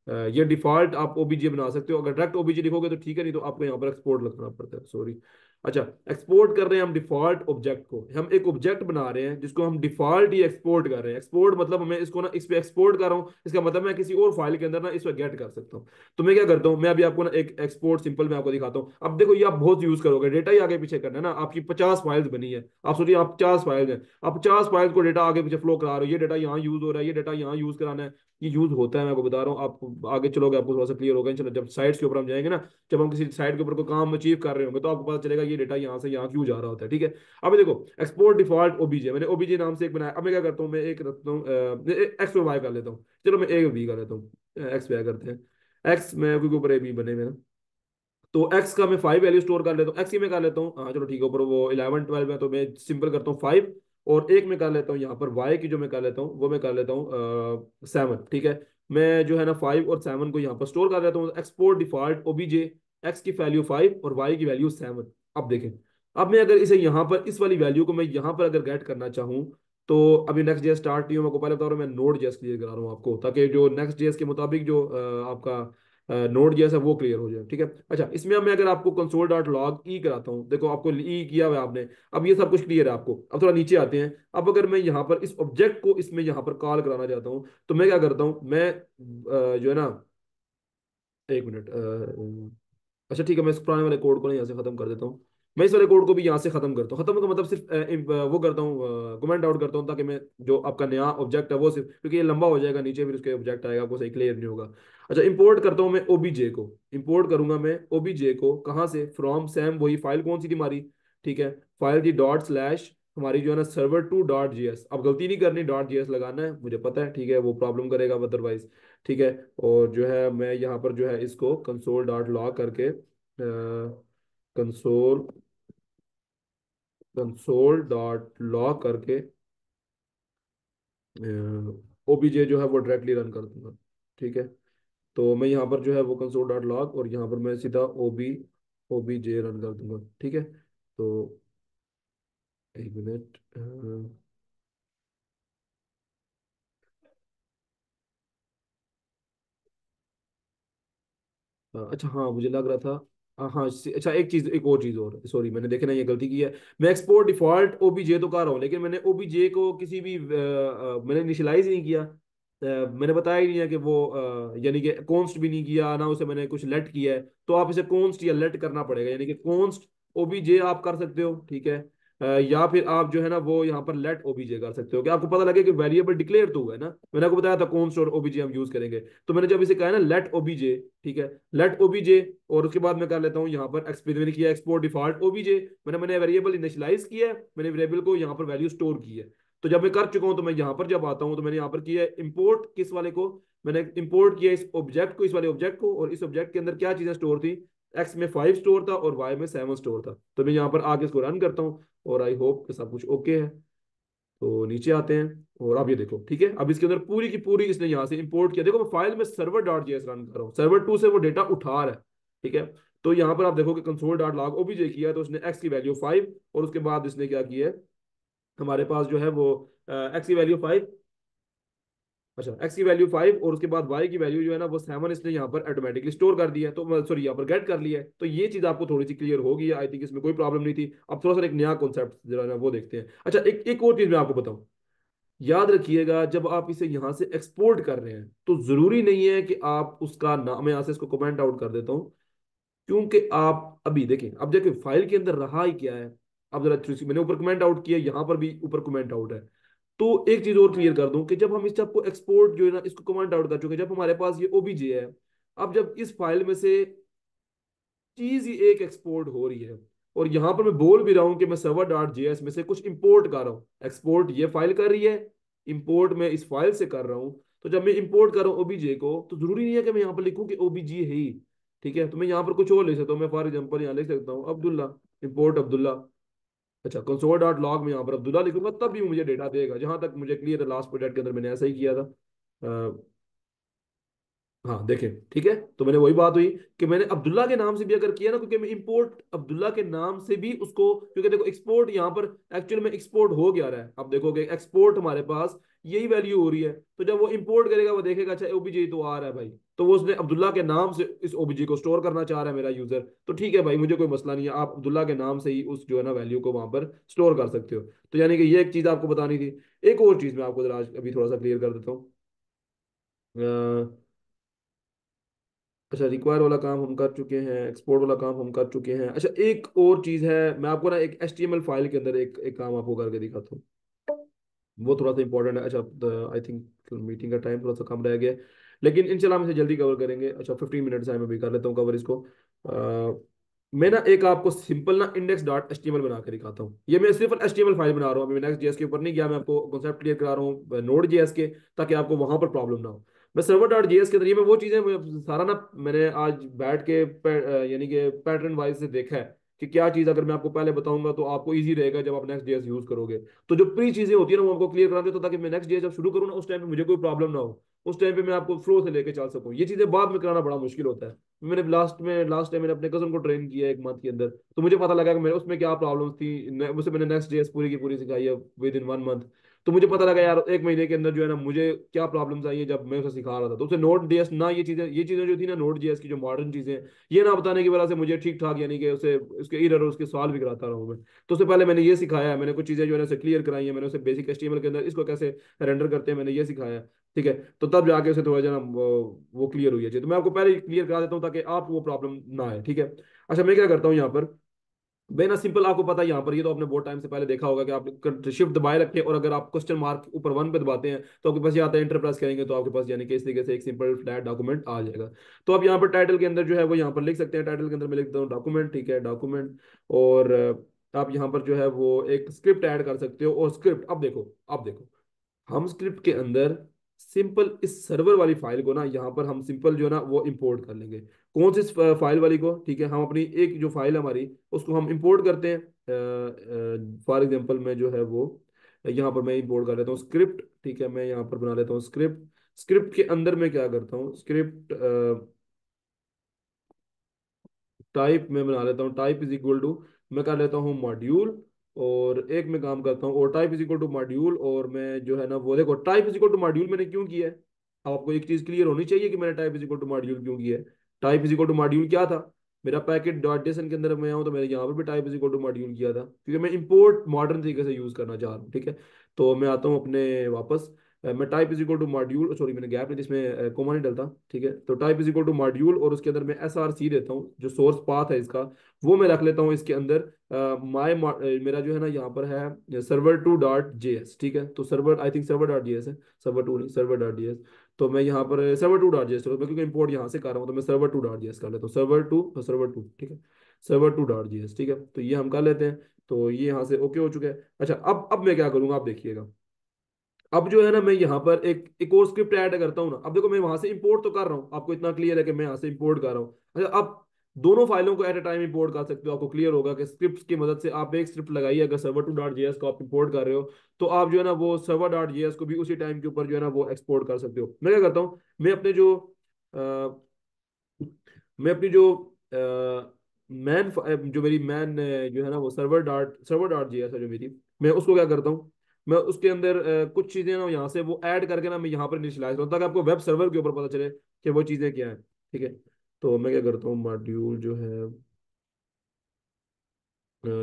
ये डिफॉल्ट आप ओबीजे बना सकते हो, अगर डायरेक्ट ओबीजे लिखोगे तो ठीक है, नहीं तो आपको यहाँ पर एक्सपोर्ट लिखना पड़ता है, सॉरी। अच्छा, एक्सपोर्ट कर रहे हैं हम डिफॉल्ट ऑब्जेक्ट को, हम एक ऑब्जेक्ट बना रहे हैं जिसको हम डिफॉल्ट ही एक्सपोर्ट कर रहे हैं। एक्सपोर्ट मतलब मैं इसको ना इस पे एक्सपोर्ट कर रहा हूँ, इसका मतलब मैं किसी और फाइल के अंदर ना इस पे गेट कर सकता हूँ। तो मैं क्या करता हूँ, मैं अभी आपको ना एक एक्सपोर्ट सिंपल मैं आपको दिखाता हूँ। अब देखो ये आप बहुत यूज करोगे, डेटा ही आगे पीछे करना है ना, आपकी 50 फाइल्स बनी है, आप सोचिए आप 50 फाइल्स हैं, आप 50 फाइल्स को डेटा आगे पीछे फ्लो करा रहे हो, ये डेटा यहाँ यूज हो रहा है, ये डेटा यहाँ यूज कराना है, ये यूज होता है, मैं आपको बता रहा हूँ। आप आगे चलोगे आपको थोड़ा सा क्लियर होगा चलो, जब साइट्स के ऊपर हम जाएंगे ना, जब हम किसी साइट के ऊपर कोई काम अचीव कर रहे होंगे तो आपको पता चलेगा ये डेटा यहाँ से यहाँ क्यों जा रहा होता है, ठीक है। अब देखो, एक्सपोर्ट डिफॉल्ट ओबीजे, मैंने ओबीजे नाम से एक बनाया। अब मैं क्या करता हूँ, मैं एक रखता हूँ एक्स और वाई कर लेता हूँ, चलो मैं ए और बी कर लेता हूँ, एक्स वाई करते हैं। एक्स में क्योंकि ऊपर ए बी बने मेरा, तो एक्स का मैं 5 वैल्यू स्टोर कर लेता हूँ, एक्स की मैं कर लेता हूँ, हाँ चलो ठीक है, ऊपर वो 11 12 है तो मैं सिंपल करता हूँ 5, और एक में कर लेता हूँ यहाँ पर वाई की जो मैं कर लेता हूँ वो मैं कर लेता हूँ 7, ठीक है। मैं जो है ना 5 और 7 को यहाँ पर स्टोर कर लेता हूँ, एक्सपोर्ट डिफॉल्ट ओबीजे, एक्स की वैल्यू 5 और वाई की वैल्यू 7। अब देखें, अब मैं अगर इसे यहाँ पर इस वाली वैल्यू को मैं यहाँ पर अगर गेट करना चाहूँ, तो अभी नेक्स्ट जेएस स्टार्ट नहीं हो, मैं को पहले बता रहा हूँ, मैं नोड जेएस क्लियर करा रहा हूँ आपको, ताकि जो नेक्स्ट जेएस के मुताबिक जो आपका नोड जैसा वो क्लियर हो जाए, ठीक है। अच्छा, इसमें अब मैं अगर आपको कंसोल डॉट लॉग ई कराता हूँ, देखो आपको ई किया हुआ है आपने, अब ये सब कुछ क्लियर है आपको। अब थोड़ा नीचे आते हैं, अब अगर मैं यहाँ पर इस ऑब्जेक्ट को इसमें यहाँ पर कॉल कराना चाहता हूँ, तो मैं क्या करता हूँ, मैं जो है ना, एक मिनट, अच्छा ठीक है, मैं इस पुराने वाले कोड को ना यहाँ से खत्म कर देता हूँ, मैं इस वाले कोड को भी यहाँ से खत्म करता हूँ। खत्म का मतलब सिर्फ वो करता हूँ, कमेंट आउट करता हूँ, ताकि मैं जो आपका नया ऑब्जेक्ट है वो सिर्फ, क्योंकि ये लंबा हो जाएगा नीचे, फिर उसके ऑब्जेक्ट आएगा आपको सही क्लियर नहीं होगा। अच्छा, इंपोर्ट करता हूँ मैं ओबीजे को, इंपोर्ट करूंगा मैं ओबीजे को कहाँ से, फ्रॉम सैम, वही फाइल कौन सी थी हमारी, ठीक है, फाइल थी डॉट स्लैश हमारी जो है ना server2.js। अब गलती नहीं करनी, डॉट जेएस लगाना है, मुझे पता है, ठीक है, वो प्रॉब्लम करेगा अदरवाइज, ठीक है। और जो है मैं यहाँ पर जो है इसको कंसोल डॉट लॉग करके, कंसोल कंसोल डॉट लॉग करके ओबीजे जो है वो डायरेक्टली रन कर दूंगा, ठीक है। तो मैं यहाँ पर जो है वो कंसोल डॉट लॉग, और यहाँ पर मैं सीधा ओबीजे रन कर दूंगा, ठीक है। तो एक मिनट, अच्छा हाँ, मुझे लग रहा था, हाँ अच्छा एक चीज, एक और चीज और, सॉरी मैंने देखे ना ये गलती की है, मैं एक्सपोर्ट डिफॉल्ट ओबीजे तो कर रहा हूँ, लेकिन मैंने ओबीजे को किसी भी मैंने इनिशियलाइज नहीं किया, मैंने बताया ही नहीं है कि वो यानी कि कॉन्स्ट भी नहीं किया ना, उसे मैंने कुछ लेट किया है। तो आप इसे कॉन्स्ट या लेट करना पड़ेगा, यानी कि कॉन्स्ट ओबीजे आप कर सकते हो, ठीक है। या फिर आप जो है ना वो यहाँ पर लेट ओबीजे कर सकते हो, कि आपको पता लगे कि वेरिएबल डिक्लेयर तो हुआ है ना, मैंने आपको बताया था कॉन्स्ट और ओबीजे हम यूज करेंगे। तो मैंने जब इसे कहा है ना लेट ओबीजे, ठीक है, लेट ओबीजे, और उसके बाद मैं कर लेता हूँ यहाँ पर मैंने किया एक्सपोर्ट डिफॉल्ट ओबीजे, मैंने वेरिएबल इनिशियलाइज किया है, मैंने वेरिएबल को यहाँ पर वैल्यू स्टोर की है। तो जब मैं कर चुका हूँ, तो मैं यहाँ पर जब आता हूँ, तो मैंने यहाँ पर किया है इंपोर्ट, किस वाले को, मैंने इंपोर्ट किया इस ऑब्जेक्ट को, इस वाले ऑब्जेक्ट को, और इस ऑब्जेक्ट के अंदर क्या चीजें स्टोर थी, एक्स में 5 स्टोर था और वाई में 7 स्टोर था। तो मैं यहाँ पर आगे इसको रन करता हूँ, और आई होप कि सब कुछ ओके है। तो नीचे आते हैं, और अब ये देखो, ठीक है, अब इसके अंदर पूरी की पूरी इसने यहाँ से इंपोर्ट किया, देखो मैं फाइल में सर्वर डॉट जेएस रन कर रहा हूँ, सर्वर 2 से वो डेटा उठा रहा है, ठीक है। तो यहाँ पर आप देखो कि कंसोल डॉट लॉग ओबीजे किया है, तो उसने एक्स की वैल्यू 5, और उसके बाद इसने क्या किया है, हमारे पास जो है वो एक्स की वैल्यू 5, अच्छा एक्स की वैल्यू 5, और उसके बाद वाई की वैल्यू जो है ना वो 7 इसने यहाँ पर ऑटोमेटिकली स्टोर कर दिया है, तो सॉरी यहाँ पर गेट कर लिया है। तो ये चीज आपको थोड़ी सी क्लियर होगी, आई थिंक इसमें कोई प्रॉब्लम नहीं थी। अब थोड़ा सा एक नया कॉन्सेप्ट जरा ना वो देखते हैं। अच्छा, एक और चीज मैं आपको बताऊं, याद रखिएगा, जब आप इसे यहां से एक्सपोर्ट कर रहे हैं, तो जरूरी नहीं है कि आप उसका नाम, मैं यहां से इसको कमेंट आउट कर देता हूं, क्योंकि आप अभी देखें, अब देखिए फाइल के अंदर रहा ही क्या है। अब जरा मैंने ऊपर कमेंट आउट किया, यहां पर भी ऊपर कमेंट आउट है। तो एक चीज और क्लियर कर दूं कि जब हम इस चीज को एक्सपोर्ट जो है ना इसको कमेंट आउट कर चुके, जब हमारे पास ये ओबीजे है, अब जब इस फाइल में से चीज ही एक एक्सपोर्ट हो रही है, और यहां पर मैं बोल भी रहा हूं कि मैं सर्वर डॉट जेएस में से कुछ इंपोर्ट कर रहा हूं, एक्सपोर्ट ये फाइल कर रही है, इंपोर्ट मैं इस फाइल से कर रहा हूं। तो जब मैं इंपोर्ट कर रहा हूं ओबीजे को, तो जरूरी नहीं है कि मैं यहाँ पर लिखूं कि ओबीजे है ही, ठीक है। तो मैं यहाँ पर कुछ और लिख सकता हूँ, मैं फॉर एग्जाम्पल यहाँ लिख सकता हूँ अब्दुल्ला, इंपोर्ट अब्दुल्ला, अच्छा, कंसोल डॉट लॉग में यहाँ पर अब्दुल्ला लिखूंगा तब भी मुझे डेटा देगा, जहां तक मुझे क्लियर है लास्ट प्रोजेक्ट के अंदर मैंने ऐसा ही किया था। हाँ देखें, ठीक है, तो मैंने वही बात हुई कि मैंने अब्दुल्ला के नाम से भी अगर किया ना, क्योंकि मैं इंपोर्ट अब्दुल्ला के नाम से भी उसको, क्योंकि देखो एक्सपोर्ट यहाँ पर एक्चुअल में एक्सपोर्ट हो गया रहा है, आप देखोगे एक्सपोर्ट हमारे पास यही वैल्यू हो रही है, तो जब वो इंपोर्ट करेगा वो देखेगा अच्छा ओबीजे तो आ रहा है भाई, तो वो उसने अब्दुल्ला के नाम से इस ओबीजे को स्टोर करना चाह रहा है मेरा यूजर, तो ठीक है भाई, मुझे कोई मसला नहीं है, आप अब्दुल्ला के नाम से ही उस जो है ना वैल्यू को वहां पर स्टोर कर सकते हो। तो यानी कि ये एक चीज आपको बतानी थी। एक और चीज मैं आपको जरा आज अभी थोड़ा सा क्लियर कर देता हूँ। अच्छा, रिक्वायर वाला काम हम कर चुके हैं, एक्सपोर्ट वाला काम हम कर चुके हैं। अच्छा, एक और चीज है, मैं आपको ना एक एचटीएमएल फाइल के अंदर एक काम आपको करके दिखाता हूँ, वो थोड़ा सा इंपॉर्टेंट है। अच्छा, आई थिंक मीटिंग का टाइम थोड़ा सा कम रह गया है, लेकिन इंशाल्लाह हम इसे जल्दी कवर करेंगे। अच्छा, 15 मिनट्स है, मैं भी कर लेता हूँ कवर इसको। मैं ना एक आपको सिंपल ना index dot H T M L बना के दिखाता हूँ। ये मैं सिर्फ H T M L file बना रहा हूँ, अभी नेक्स्ट जेएस के ऊपर नहीं गया, मैं आपको कॉन्सेप्ट क्लियर करा रहा हूँ नोड जेएस के, ताकि आपको वहां पर प्रॉब्लम ना हो। मैं सर्वर डॉट जेएस के जरिए मैं वो चीजें सारा ना मैंने आज बैठ के यानी कि पैटर्न वाइज से देखा है कि क्या चीज अगर मैं आपको पहले बताऊंगा तो आपको इजी रहेगा जब आप नेक्स्ट जेएस यूज करोगे। तो जो प्री चीजें होती है ना वो आपको क्लियर करा देता हूं, ताकि मैं नेक्स्ट जेएस जब शुरू करूँ ना उस टाइम पे मुझे कोई प्रॉब्लम ना हो, उस टाइम पे मैं आपको फ्लो से लेके चल सकूँ। ये चीजें बाद में कराना बड़ा मुश्किल होता है। मैंने लास्ट टाइम मैंने अपने कजन को ट्रेन किया एक मंथ के अंदर, तो मुझे पता लगा कि मेरे उसमें क्या प्रॉब्लम्स थी, उसे मैंने नेक्स्ट जेएस पूरी की पूरी सिखाई है विद इन 1 मंथ। तो मुझे पता लगा यार एक महीने के अंदर जो है ना मुझे क्या प्रॉब्लम्स आई है जब मैं उसे सिखा रहा था। तो उसे नोट जेएस ना, ये चीजें जो थी ना नोट जेएस की जो मॉडर्न चीजें, ये ना बताने की वजह से मुझे ठीक ठाक यानी कि उसे उसके एरर और उसके सवाल भी कराता रहा हूँ मैं। तो उससे पहले मैंने ये सिखाया है, मैंने कुछ चीजें जो है ना उसे क्लियर कराई है, मैंने उसे बेसिक एचटीएमएल के अंदर इसको कैसे रेंडर करते हैं मैंने ये सिखाया है। ठीक है, तो तब जाके उसे थोड़ा जो है ना वो क्लियर हुई है चीज़। तो मैं आपको पहले क्लियर करा देता हूँ ताकि आप वो प्रॉब्लम ना आए, ठीक है। अच्छा, मैं क्या करता हूँ यहाँ पर, भाई ना सिंपल आपको पता है यहाँ पर, ये तो आपने बहुत टाइम से पहले देखा होगा कि आप शिफ्ट दबाए रखें और अगर आप क्वेश्चन मार्क ऊपर 1 पे दबाते हैं तो आपके पास ये आता है एंटर प्रेस करेंगे तो आपके पास यानी कि इस तरीके से एक सिंपल फ्लैट डॉक्यूमेंट आ जाएगा। तो आप यहाँ पर टाइटल के अंदर जो है वो यहाँ पर लिख सकते हैं, टाइटल के अंदर मैं लिखता हूँ डॉक्यूमेंट, ठीक है डॉक्यूमेंट। और आप यहाँ पर जो है वो एक स्क्रिप्ट ऐड कर सकते हो, और स्क्रिप्ट अब देखो हम स्क्रिप्ट के अंदर सिंपल इस सर्वर वाली फाइल को ना यहाँ पर हम सिंपल जो है ना वो इंपोर्ट कर लेंगे। कौन सी फाइल वाली को, ठीक है, हम अपनी एक जो फाइल है हमारी उसको हम इंपोर्ट करते हैं। फॉर एग्जांपल मैं जो है वो यहाँ पर मैं इंपोर्ट कर लेता हूँ स्क्रिप्ट, ठीक है, मैं यहाँ पर बना लेता हूँ स्क्रिप्ट। स्क्रिप्ट के अंदर मैं क्या करता हूँ, स्क्रिप्ट टाइप में बना लेता हूँ, टाइप इज इक्वल टू मैं कर लेता हूँ मॉड्यूल। और एक मैं काम करता हूँ और type is equal to module, और मैं जो है ना वो देखो type is equal to module मैंने क्यों किया है। अब आपको एक चीज क्लियर होनी चाहिए कि मैंने type is equal to module क्यों किया है। Type is equal to module क्या था, मेरा पैकेट डॉट जेसन के अंदर मैं आऊँ तो मैंने यहाँ पर भी type is equal to module किया था, क्योंकि मैं इंपोर्ट मॉडर्न तरीके से यूज करना चाह रहा हूँ, ठीक है। तो मैं आता हूँ अपने वापस, मैं type is equal to module, sorry मैंने गैप नहीं जिसमें कोमा नहीं डलता, ठीक है। तो type is equal to module और उसके अंदर मैं एस आर सी देता हूँ, जो सोर्स पाथ है इसका वो मैं रख लेता हूँ इसके अंदर। माय मेरा जो है ना यहाँ पर है server to dot J S, ठीक है। तो server I think server dot J S है, सर्वर टू नहीं सर्वर डॉट जे एस। तो मैं यहाँ पर server to dot J S, क्योंकि इंपोर्ट यहाँ से कर रहा हूँ तो मैं server to dot J S कर लेता हूँ, सर्वर टू ठीक है, server to dot J S, ठीक है। तो ये हम कर लेते हैं, तो ये यहाँ से ओके हो चुका है। अच्छा, अब मैं क्या करूँगा आप देखिएगा। अब जो है ना मैं यहाँ पर एक और स्क्रिप्ट ऐड करता हूँ ना, अब देखो मैं वहां से इंपोर्ट तो कर रहा हूँ, आपको इतना क्लियर है कि मैं यहाँ से इंपोर्ट कर रहा हूँ। अच्छा, अब दोनों फाइलों को एट अ टाइम इंपोर्ट कर सकते हो, आपको क्लियर होगा कि स्क्रिप्ट की मदद से आप एक स्क्रिप्ट लगाइए, अगर सर्वर टू डॉट जेएस को आप इंपोर्ट कर रहे हो तो आप जो है ना वो सर्वर डॉट जेएस को भी उसी टाइम के ऊपर जो है ना वो एक्सपोर्ट कर सकते हो। मैं क्या करता हूँ, मैं अपने जो मैं अपनी जो मैन जो मेरी मैन जो है ना वो सर्वर डॉट जेएस है जो मेरी, मैं उसको क्या करता हूँ, मैं उसके अंदर कुछ चीजें ना यहाँ से वो ऐड करके ना मैं यहाँ पर इनिशियलाइज करता हूँ ताकि आपको वेब सर्वर के ऊपर पता चले कि वो चीजें क्या है, ठीक है। तो मैं क्या करता हूँ मॉड्यूल जो है,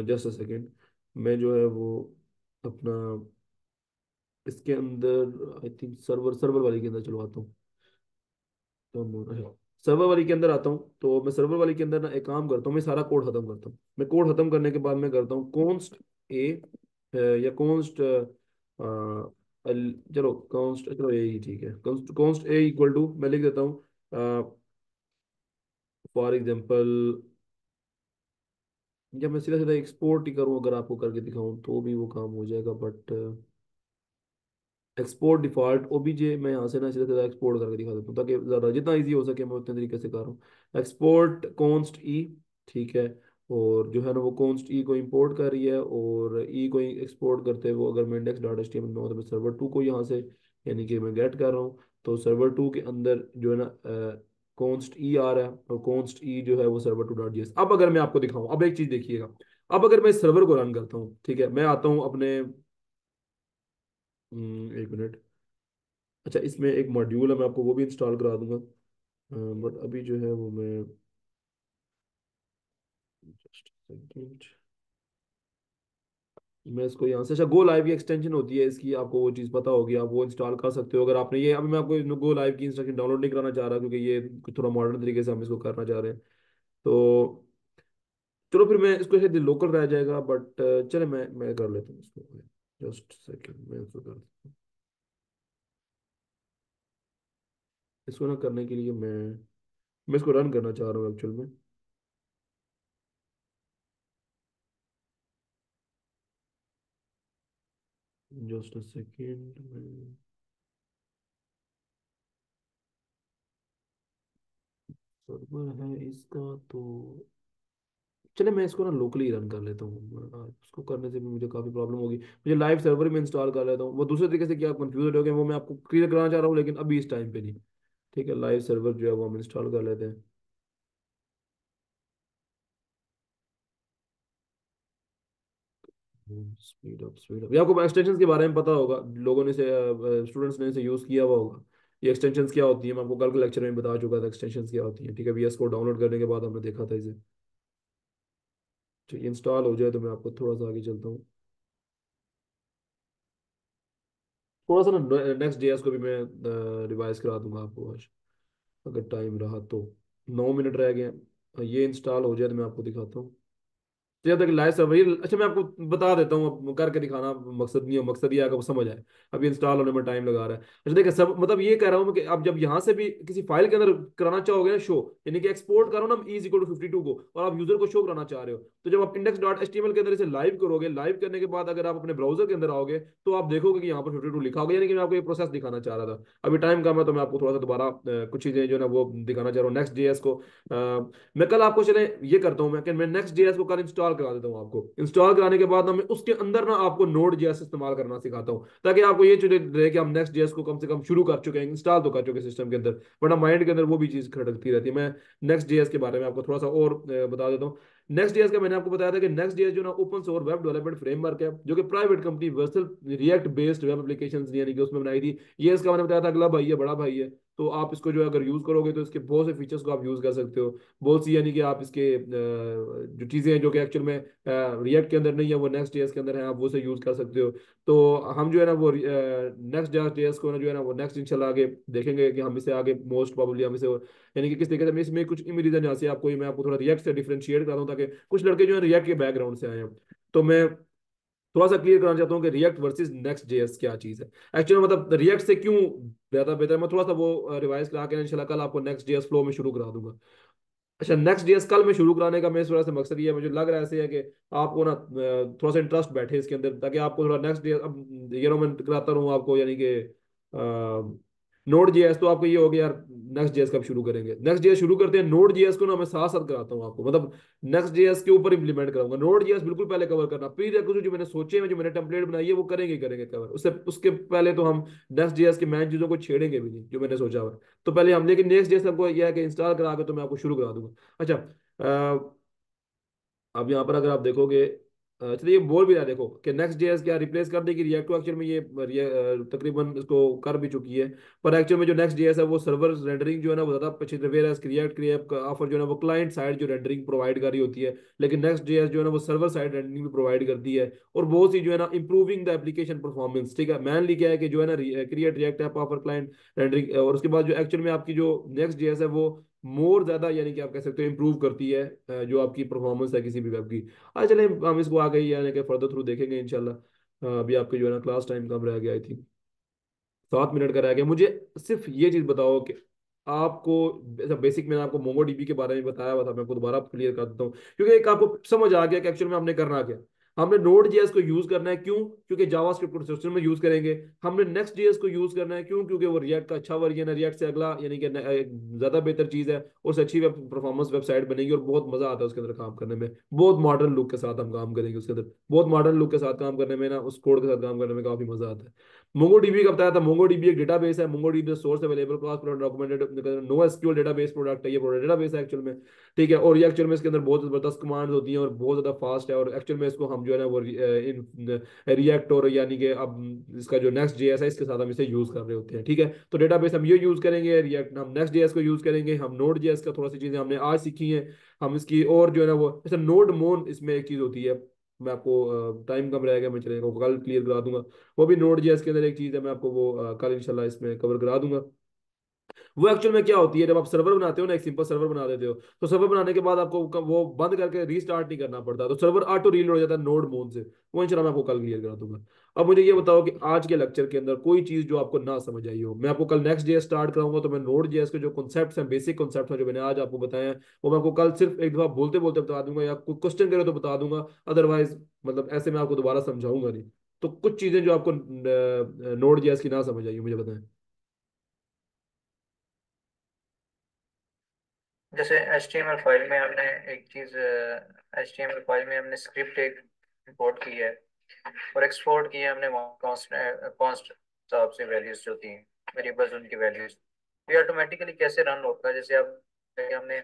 जस्ट अ सेकेंड, मैं जो है वो अपना इसके अंदर आई थिंक सर्वर सर्वर वाले के अंदर चलवाता हूँ। तो सर्वर वाली के अंदर आता हूँ, तो मैं सर्वर वाली के अंदर ना एक काम करता हूँ, मैं सारा कोड खत्म करता हूँ। मैं कोड खत्म करने के बाद मैं करता हूँ कॉन्स्ट ए या कॉन्स्ट चलो कॉन्स्ट, चलो ए ही ठीक है, कॉन्स्ट ए इक्वल टू मैं लिख देता हूँ फॉर एग्जांपल, जब मैं सीधा सीधा एक्सपोर्ट ही करूँ अगर आपको करके दिखाऊँ तो भी वो काम हो जाएगा, बट एक्सपोर्ट डिफॉल्ट ओबीजे मैं यहाँ से ना सीधा सीधा एक्सपोर्ट करके दिखा देता हूँ ताकि ज़्यादा जितना इजी हो सके मैं उतने तरीके से कर रहा हूँ। एक्सपोर्ट कॉन्स्ट ई, ठीक है। और जो है ना वो कॉन्स्ट ई को इंपोर्ट कर रही है, और ई को एक्सपोर्ट करते हुए अगर मैं index dot H T M L में हूँ तो मैं सर्वर टू को यहाँ से यानी कि मैं गेट कर रहा हूँ। तो सर्वर टू के अंदर जो है ना कॉन्स्ट ई आ रहा है, और कॉन्स्ट ई जो है वो server to dot G S. अब अगर मैं आपको दिखाऊँ, अब एक चीज़ देखिएगा, अब अगर मैं इस सर्वर को रन करता हूँ, ठीक है, मैं आता हूँ अपने एक मिनट। अच्छा, इसमें एक मॉड्यूल है, मैं आपको वो भी इंस्टॉल करा दूंगा, बट अभी जो है वो मैं जस्ट सेकंड, मैं इसको यहाँ से, अच्छा गो लाइव की एक्सटेंशन होती है इसकी, आपको वो चीज़ पता होगी, आप वो इंस्टॉल कर सकते हो अगर आपने ये। अभी मैं आपको गो लाइव की इंस्ट्रक्शन डाउनलोड नहीं कराना चाह रहा, क्योंकि ये कुछ थोड़ा मॉडर्न तरीके से हम इसको करना चाह रहे हैं। तो चलो फिर मैं इसको शायद लोकल रह जाएगा, बट चले मैं कर लेता हूँ इसको। जस्ट सेकंड, मैं इसको कर देता हूँ। इसको ना करने के लिए मैं इसको रन करना चाह रहा हूँ एक्चुअल में। जस्ट सेकंड में, सर्वर है इसका तो, चले मैं इसको ना लोकली रन कर लेता हूँ। उसको करने से भी मुझे काफ़ी प्रॉब्लम होगी, मुझे लाइव सर्वर में इंस्टॉल कर लेता हूँ। वो दूसरे तरीके से क्या कंफ्यूज हो गए, वो मैं आपको क्लियर कराना चाह रहा हूँ, लेकिन अभी इस टाइम पे नहीं। ठीक है, लाइव सर्वर जो है वो हम इंस्टॉल कर लेते हैं। स्पीड अप, ये आपको एक्सटेंशन के बारे में पता होगा, लोगों ने से स्टूडेंट्स ने इसे यूज़ किया हुआ होगा। ये एक्सटेंशन क्या होती है मैं आपको कल के लेक्चर में बता चुका था, एक्सटेंशन क्या होती है। ठीक है, वीएस को डाउनलोड करने के बाद हमने देखा था इसे। ठीक, इंस्टॉल हो जाए तो मैं आपको थोड़ा सा आगे चलता हूँ। थोड़ा सा ना नेक्स्ट जेएस को भी मैं रिवाइज करा दूंगा आपको आज, अगर टाइम रहा तो। 9 मिनट रह गए हैं, ये इंस्टॉल हो जाए तो मैं आपको दिखाता हूँ। जब तक लाइव सर्वर ये, अच्छा मैं आपको बता देता हूँ, अब करके दिखाना मकसद नहीं है, मकसद ये है कि वो समझ आए। अभी इंस्टॉल होने में टाइम लगा रहा है। अच्छा देखिए, सब मतलब ये कह रहा हूँ मैं कि आप जब यहाँ से भी किसी फाइल के अंदर कराना चाहोगे ना शो, यानी कि एक्सपोर्ट करो ना इज इक्वल टू 52 को, और आप यूजर को शो कराना चाह रहे हो, तो जब आप index dot H T M L के अंदर इसे लाइव करोगे, लाइव करने के बाद अगर आप अपने ब्राउजर के अंदर आओगे तो आप देखोगे कि यहाँ पर 52 लिखा होगा, यानी कि मैं आपको ये प्रोसेस दिखाना चाह रहा था। अभी टाइम कम है तो मैं आपको थोड़ा सा दोबारा कुछ चीजें जो है ना वो दिखाना चाह रहा हूँ नेक्स्ट जेएस को। मैं कल आपको चले ये करता हूँ, मैं नेक्स्ट जेएस को कल इंस्टॉल करा देता हूँ। आपको इंस्टॉल कराने के बाद ना मैं उसके अंदर ना आपको नोड जेएस इस्तेमाल करना सिखाता हूँ, ताकि आपको ये चीज रहे कि हम नेक्स्ट जेएस को कम से कम शुरू कर चुके हैं, इंस्टॉल तो कर चुके हैं सिस्टम के अंदर, वरना माइंड के अंदर वो भी चीज खटकती रहती है। मैं नेक्स्ट जेएस के बारे में आपको थोड़ा सा और बता देता हूँ। नेक्स्ट जेएस का मैंने आपको बताया था कि नेक्स्ट जेएस जो ना open source web development framework है, जो कि private company Vercel react based web application यानी कि उसमें बनाई थी। ये इसका मैंने बताया था अगला भाई है, बड़ा भाई है। तो आप इसको जो है अगर यूज करोगे तो इसके बहुत से फीचर्स को आप यूज कर सकते हो, बहुत सी, यानी कि आप इसके जो चीज़ें हैं जो कि एक्चुअल में रिएक्ट के अंदर नहीं है वो नेक्स्ट जेएस के अंदर है, आप वो से यूज कर सकते हो। तो हम जो है ना वो नेक्स्ट जेएस को ना जो है ना वो नेक्स्ट इंशाल्लाह आगे देखेंगे कि हम इसे आगे मोस्ट प्रोबेबली हम इसे यानी कि किस तरीके से, मैं इसमें कुछ इमेजेस हैं जहाँ से आपको मैं आपको थोड़ा रिएक्ट से डिफरेंशिएट करा दूँ, ताकि कुछ लड़के जो है रिएक्ट के बैकग्राउंड से आए हैं। तो मैं थोड़ा सा क्लियर करना चाहता हूँ कि रिएक्ट वर्सेस नेक्स्ट जेएस क्या चीज़ है एक्चुअली, मतलब रिएक्ट से क्यों बेहतर बेहतर। मैं थोड़ा सा वो रिवाइज करा के इंशाल्लाह कल आपको नेक्स्ट जेएस फ्लो में शुरू करा दूंगा। अच्छा, नेक्स्ट जेएस कल में शुरू कराने का मेरे थोड़ा सा मकसद ये है, मुझे लग रहा है ऐसे है कि आपको ना थोड़ा सा इंटरेस्ट बैठे इसके अंदर, ताकि आपको थोड़ा नेक्स्ट जेएस अब ये ना मैं कराता रहूँ आपको, यानी कि नोड जेएस तो आपको ये हो गया यार, नेक्स्ट जेएस कब शुरू करेंगे। नेक्स्ट जेएस शुरू करते हैं, नोड जेएस को ना मैं साथ साथ कराता हूँ आपको, मतलब नेक्स्ट जेएस के ऊपर इंप्लीमेंट कराऊंगा। नोड जेएस बिल्कुल पहले कवर करना, प्री रिक्विजिट जो मैंने सोचे हैं, जो मैंने टेम्पलेट बनाई है वो करेंगे करेंगे कवर, उससे उसके पहले तो हम नेक्स्ट जेएस की मेन चीज़ों को छेड़ेंगे भी नहीं जो मैंने सोचा हुआ है। तो पहले हम, लेकिन नेक्स्ट जेएस हमको यह है कि इंस्टॉल करा के तो मैं आपको शुरू करा दूंगा। अच्छा, अब यहाँ पर अगर आप देखोगे, चलिए ये बोल भी रहा है देखो कि नेक्स्ट जेएस क्या रिप्लेस कर देगी रिएक्ट को, एक्चुअल में तकरीबन इसको कर भी चुकी है। पर एक्चुअल में जो नेक्स्ट जेएस है वो सर्वर रेंडरिंग जो है ना वो ज्यादा पीछे, वेयर रिएक्ट रिएक्ट ऑफर जो है ना वो क्लाइंट साइड जो रेंडरिंग प्रोवाइड कर रही होती है, लेकिन नेक्स्ट जेएस जो है ना वो सर्वर साइड रेंडरिंग भी प्रोवाइड करती है, और बहुत सी जो है ना इंप्रूविंग द एप्लीकेशन परफॉर्मेंस। ठीक है, मैनली क्या है कि जो है ना create react app offer client rendering, और उसके बाद जो एक्चुअल में आपकी जो नेक्स्ट जेएस है वो मोर ज्यादा, यानी कि आप कह सकते हो इंप्रूव करती है जो आपकी परफॉर्मेंस है किसी भी वेब की। चले हम इसको आगे ही यानी कि फर्दर थ्रू देखेंगे इंशाल्लाह। अभी आपके जो है ना क्लास टाइम कम रह गया, आई थिंक 7 मिनट का रह गया। मुझे सिर्फ ये चीज़ बताओ कि आपको ऐसा बेसिक, मैंने आपको मोंगो डीबी के बारे में बताया हुआ था, मैं आपको दोबारा क्लियर कर देता हूँ, क्योंकि एक आपको समझ आ गया कि एक्चुअल में आपने करना क्या। हमने नोड जेएस को यूज करना है, क्यों? क्योंकि जावास्क्रिप्ट को सिस्टम में यूज करेंगे। हमने नेक्स्ट जेएस को यूज करना है, क्यों? क्योंकि वो रिएक्ट का अच्छा वर्जन है, रिएक्ट से अगला यानी कि ज्यादा बेहतर चीज है, उससे अच्छी परफॉर्मेंस वेबसाइट बनेगी और बहुत मजा आता है उसके अंदर काम करने में। बहुत मॉडर्न लुक के साथ हम काम करेंगे उसके अंदर, बहुत मॉडर्न लुक के साथ काम करने में ना, उस कोड के साथ काम करने में काफी मजा आता है। मोंगोडीबी का बताया था, मोंगोडीबी एक डेटाबेस है, MongoDB source available cross documented no SQL database product है, ये डेटाबेस है एक्चुअल में। ठीक है, और ये एक्चुअल में इसके अंदर बहुत जबरदस्त कमांड्स होती हैं और बहुत ज्यादा फास्ट है, और एक्चुअल में इसको हम जो है ना वो इन रिएक्ट और यानी कि अब इसका जो नेक्स्ट जेएस है इसके साथ हम इसे यूज कर रहे होते हैं। ठीक है, तो डेटाबेस हम ये यूज करेंगे, रिएक्ट हम नेक्स्ट जेएस को यूज करेंगे, हम नोड जेएस का थोड़ा सी चीजें हमने आज सीखी हैं, हम इसकी और जो है ना वो जैसे नोड मोन इसमें एक चीज होती है, मैं आपको टाइम कम रहेगा, मैं चलेगा कल क्लियर करा दूंगा। वो भी नोड जेएस के अंदर एक चीज है, मैं आपको वो कल इंशाल्लाह इसमें कवर करा दूंगा। वो एक्चुअल में क्या होती है, जब आप सर्वर बनाते हो ना, एक सिंपल सर्वर बना देते हो, तो सर्वर बनाने के बाद आपको वो बंद करके रीस्टार्ट नहीं करना पड़ता, तो सर्वर ऑटो रीलोड हो जाता है नोड मोड से। वो इंशाल्लाह मैं आपको कल क्लियर करा दूंगा। अब मुझे ये बताओ कि आज के लेक्चर के अंदर कोई चीज जो आपको ना समझ आई हो, मैं आपको कल नेक्स्ट डे स्टार्ट कराऊंगा, तो मैं नोड जेएस के जो कॉन्सेप्ट्स हैं, बेसिक कॉन्सेप्ट्स हैं जो मैंने आज आपको बताए हैं, वो मैं आपको कल सिर्फ एक दफा बोलते बोलते बता दूंगा, या कोई क्वेश्चन करे तो बता दूंगा, अदरवाइज मतलब ऐसे मैं आपको दोबारा समझाऊंगा नहीं। तो कुछ चीजें जो आपको नोड जेएस की ना समझ आई हो मुझे बताएं। जैसे HTML फाइल में हमने एक चीज, HTML फाइल में हमने स्क्रिप्ट एक इंपोर्ट की है और एक्सपोर्ट की है हमने कॉन्स्ट कॉन्स्ट हिसाब से वैल्यूज जो थी, वेरिएबल्स उनकी वैल्यूज, ये ऑटोमेटिकली कैसे रन होता है? जैसे अब हमने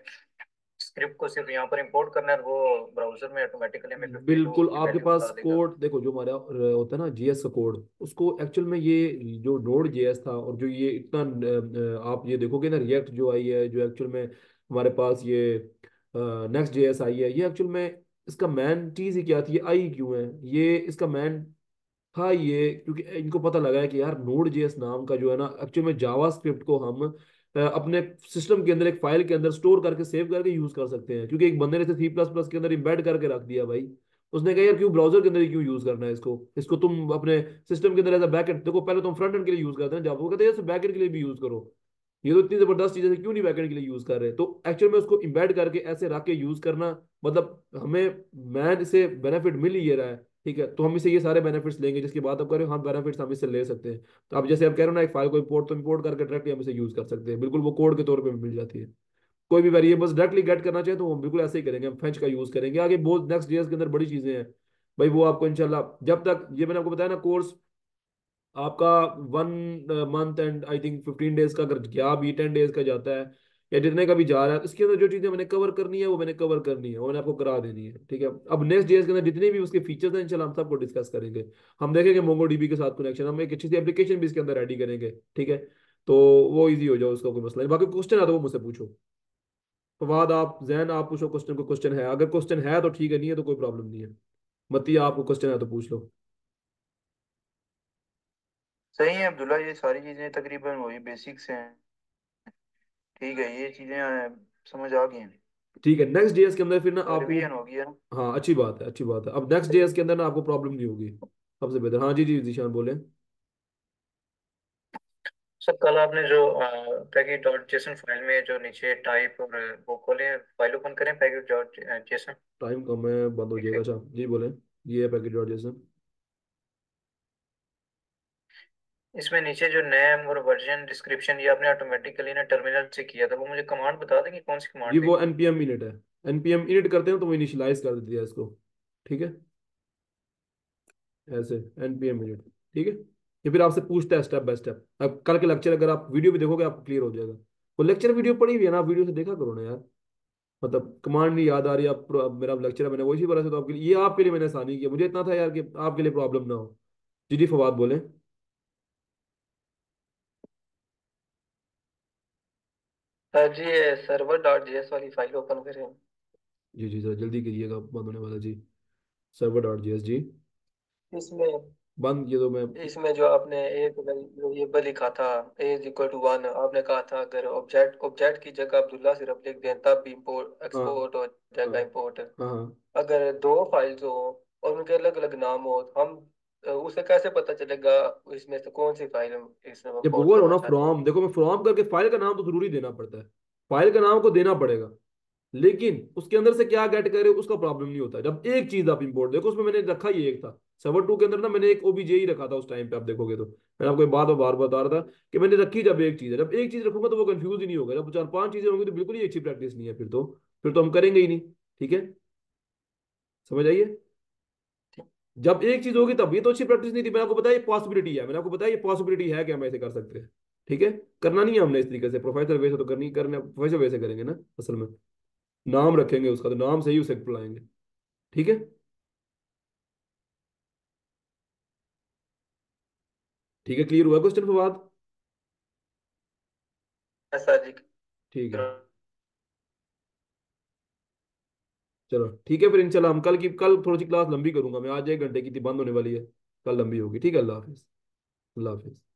स्क्रिप्ट को सिर्फ यहाँ पर इंपोर्ट करना है, वो ब्राउजर में ऑटोमेटिकली हमें 52 बिल्कुल, की आपके वैल्यू पास बता देगा। कोड देखो, जो हमारा होता है ना जीएस का कोड, उसको एक्चुअल में ये जो नोड जेएस था और जो ये इतना आप ये देखोगे ना, रिएक्ट जो आई है, जो एक्चुअल में हमारे पास ये नेक्स्ट जेएस आई है, ये एक्चुअल में इसका मैन चीज ही क्या थी, ये आई क्यों है, ये इसका मैन था ये क्योंकि इनको पता लगा है कि यार नोड जेएस नाम का जो है ना, एक्चुअल में जावा स्क्रिप्ट को हम अपने सिस्टम के अंदर एक फाइल के अंदर स्टोर करके सेव करके यूज कर सकते हैं, क्योंकि एक बंदे ने इसे सी प्लस प्लस के अंदर इम्बेड करके रख दिया भाई। उसने कहा यार क्यों ब्राउजर के अंदर ही क्यों यूज करना है इसको, इसको तुम अपने सिस्टम के अंदर एज अ बैकएंड देखो, पहले तुम फ्रंट एंड के लिए यूज करते हैं जावा, वो कहते हैं बैकएंड के लिए भी यूज करो, ये तो इतनी जबरदस्त चीजें क्यों नहीं बैकएंड के लिए यूज कर रहे, तो एक्चुअल में उसको इम्बेड करके ऐसे रख के यूज करना, मतलब हमें मैन इसे बेनिफिट मिल ही ये रहा है। ठीक है, तो हम इसे ये सारे बेनिफिट्स लेंगे, जिसकी बात आप कर रहे हो, हाँ बेनिफिट्स हम इससे ले सकते हैं। तो अब जैसे आप कह रहे हो ना, एक फाइल को इंपोर्ट, तो इंपोर्ट करके डायरेक्टली हम इसे यूज कर सकते हैं, बिल्कुल वो कोड के तौर पे मिल जाती है। कोई भी वेरिएबल्स डायरेक्टली गेट करना चाहे तो हम बिल्कुल ऐसे ही करेंगे, हम फेच का यूज करेंगे। आगे बहुत नेक्स्ट जेएस के अंदर बड़ी चीजें हैं भाई, वो आपको इंशाल्लाह, जब तक ये मैंने आपको बताया ना कोर्स आपका 1 month and I think 15 days का अगर गया भी, 10 डेज का जाता है या जितने का भी जा रहा है, इसके अंदर जो चीजें मैंने कवर करनी है वो मैंने कवर करनी है, वो मैंने आपको करा देनी है। ठीक है, अब नेक्स्ट जेएस के अंदर जितने भी उसके फीचर्स हैं इंशाल्लाह हम सबको डिस्कस करेंगे। हम देखेंगे मोंगोडीबी के साथ कनेक्शन, हम एक अच्छी सी एप्लीकेशन भी इसके अंदर रेडी करेंगे। ठीक है, तो वो इजी हो जाए, उसका कोई मसला नहीं। बाकी क्वेश्चन है तो वो मुझसे पूछो। फवाद आप जैन आप पूछो क्वेश्चन, को क्वेश्चन है, अगर क्वेश्चन है तो ठीक है, नहीं है तो कोई प्रॉब्लम नहीं है। मतिया आपको क्वेश्चन है तो पूछ लो। सही है अब्दुल्ला, ये सारी चीजें तकरीबन वही बेसिक्स हैं। ठीक है, ये चीजें समझ आ गई हैं। ठीक है, नेक्स्ट जेएस के अंदर फिर ना आपको, रिवीजन हो गया ना। हाँ अच्छी बात है, अच्छी बात है, अब नेक्स्ट जेएस के अंदर ना आपको प्रॉब्लम नहीं होगी, सबसे बेहतर। हाँ जी जी जीशान बोले। सर कल आपने जो पैकेज डॉट जेसन फाइल में जो नीचे टाइप और वो खोले, फाइल ओपन करें पैकेज डॉट जेसन। टाइम कम है, बंद हो ठीक जाएगा, है, अच्छा जी बोले। ये है पैकेज डॉट जेसन। इसमें नीचे जो नेम और वर्जन डिस्क्रिप्शन ये आपने ऑटोमेटिकली ना टर्मिनल से किया था, वो मुझे कमांड बता देंगे कौन सी जी कमांड थी? वो npm init है, npm init करते हैं तो वो इनिशियलाइज कर देती है इसको। ठीक है, ऐसे npm init। ठीक है, ये फिर आपसे पूछता है स्टेप बाय स्टेप। अब कल के लेक्चर अगर आप वीडियो भी देखोगे आपको क्लियर हो जाएगा। वो लेक्चर वीडियो पड़ी हुई है ना, आप वीडियो से देखा करो ना यार, मतलब कमांड नहीं याद आ रही, आप अब मेरा लेक्चर है, मैंने वही बोला था, तो आपके लिए, ये आपके लिए मैंने आसानी किया, मुझे इतना था यार कि आपके लिए प्रॉब्लम ना हो। जी जी फवाद बोले। सर जी ये server dot JS file open ओपन करें। जी जी सर जल्दी कीजिएगा, बंद होने वाला जी। सर्वर डॉट जी एस जी, इसमें बंद ये तो मैं। इसमें जो आपने एक वेरिएबल लिखा था a = 1, आपने कहा था अगर ऑब्जेक्ट ऑब्जेक्ट की जगह अब्दुल्ला सिर्फ लिख दें तब भी इंपोर्ट हाँ एक्सपोर्ट हो हाँ जाएगा इंपोर्ट। हाँ हाँ। अगर दो फाइल्स हो और उनके अलग अलग नाम हो तो हम उसे कैसे पता चलेगा इसमें से कौन सी फाइल हम इसमें जब इंपोर्ट गूगल हो करना ना चाहते हैं? फ्रॉम, देखो मैं फ्रॉम करके फाइल का नाम तो जरूरी देना पड़ता है, फाइल का नाम को देना पड़ेगा। लेकिन उसके अंदर से क्या गेट करे उसका प्रॉब्लम नहीं होता। जब एक चीज आप इंपोर्ट देखो, उसमें मैंने रखा ही एक था सर्वर 2 के अंदर ना, मैंने एक ओबीजे ही रखा था उस टाइम पे, आप देखोगे तो मैंने आपको एक बात बार बता रहा था कि मैंने रखी जब एक चीज है, जब एक चीज रखूंगा तो वो कंफ्यूज ही नहीं होगा। जब 4-5 चीजें होंगी तो बिल्कुल ही अच्छी प्रैक्टिस नहीं है, फिर तो हम करेंगे ही नहीं। ठीक है, समझ आइए। जब एक चीज होगी तब ये तो अच्छी प्रैक्टिस नहीं थी। मैंने आपको बताया ये पॉसिबिलिटी है, मैंने आपको बताया ये पॉसिबिलिटी है कि हम ऐसे कर सकते हैं। ठीक है, करना नहीं है हमने इस तरीके से प्रोफेसर वे से, तो करनी करना प्रोफेसर वे से करेंगे ना असल में, नाम रखेंगे उसका तो नाम से ही उसे बुलाएंगे। ठीक है, ठीक है, क्लियर हुआ क्वेश्चन के बाद? ऐसा जी। ठीक है, चलो ठीक है, फिर इंशाल्लाह हम कल थोड़ी सी क्लास लंबी करूंगा मैं, आज 1 घंटे की थी, बंद होने वाली है, कल लंबी होगी। ठीक है, अल्लाह हाफिज। अल्लाह हाफिज।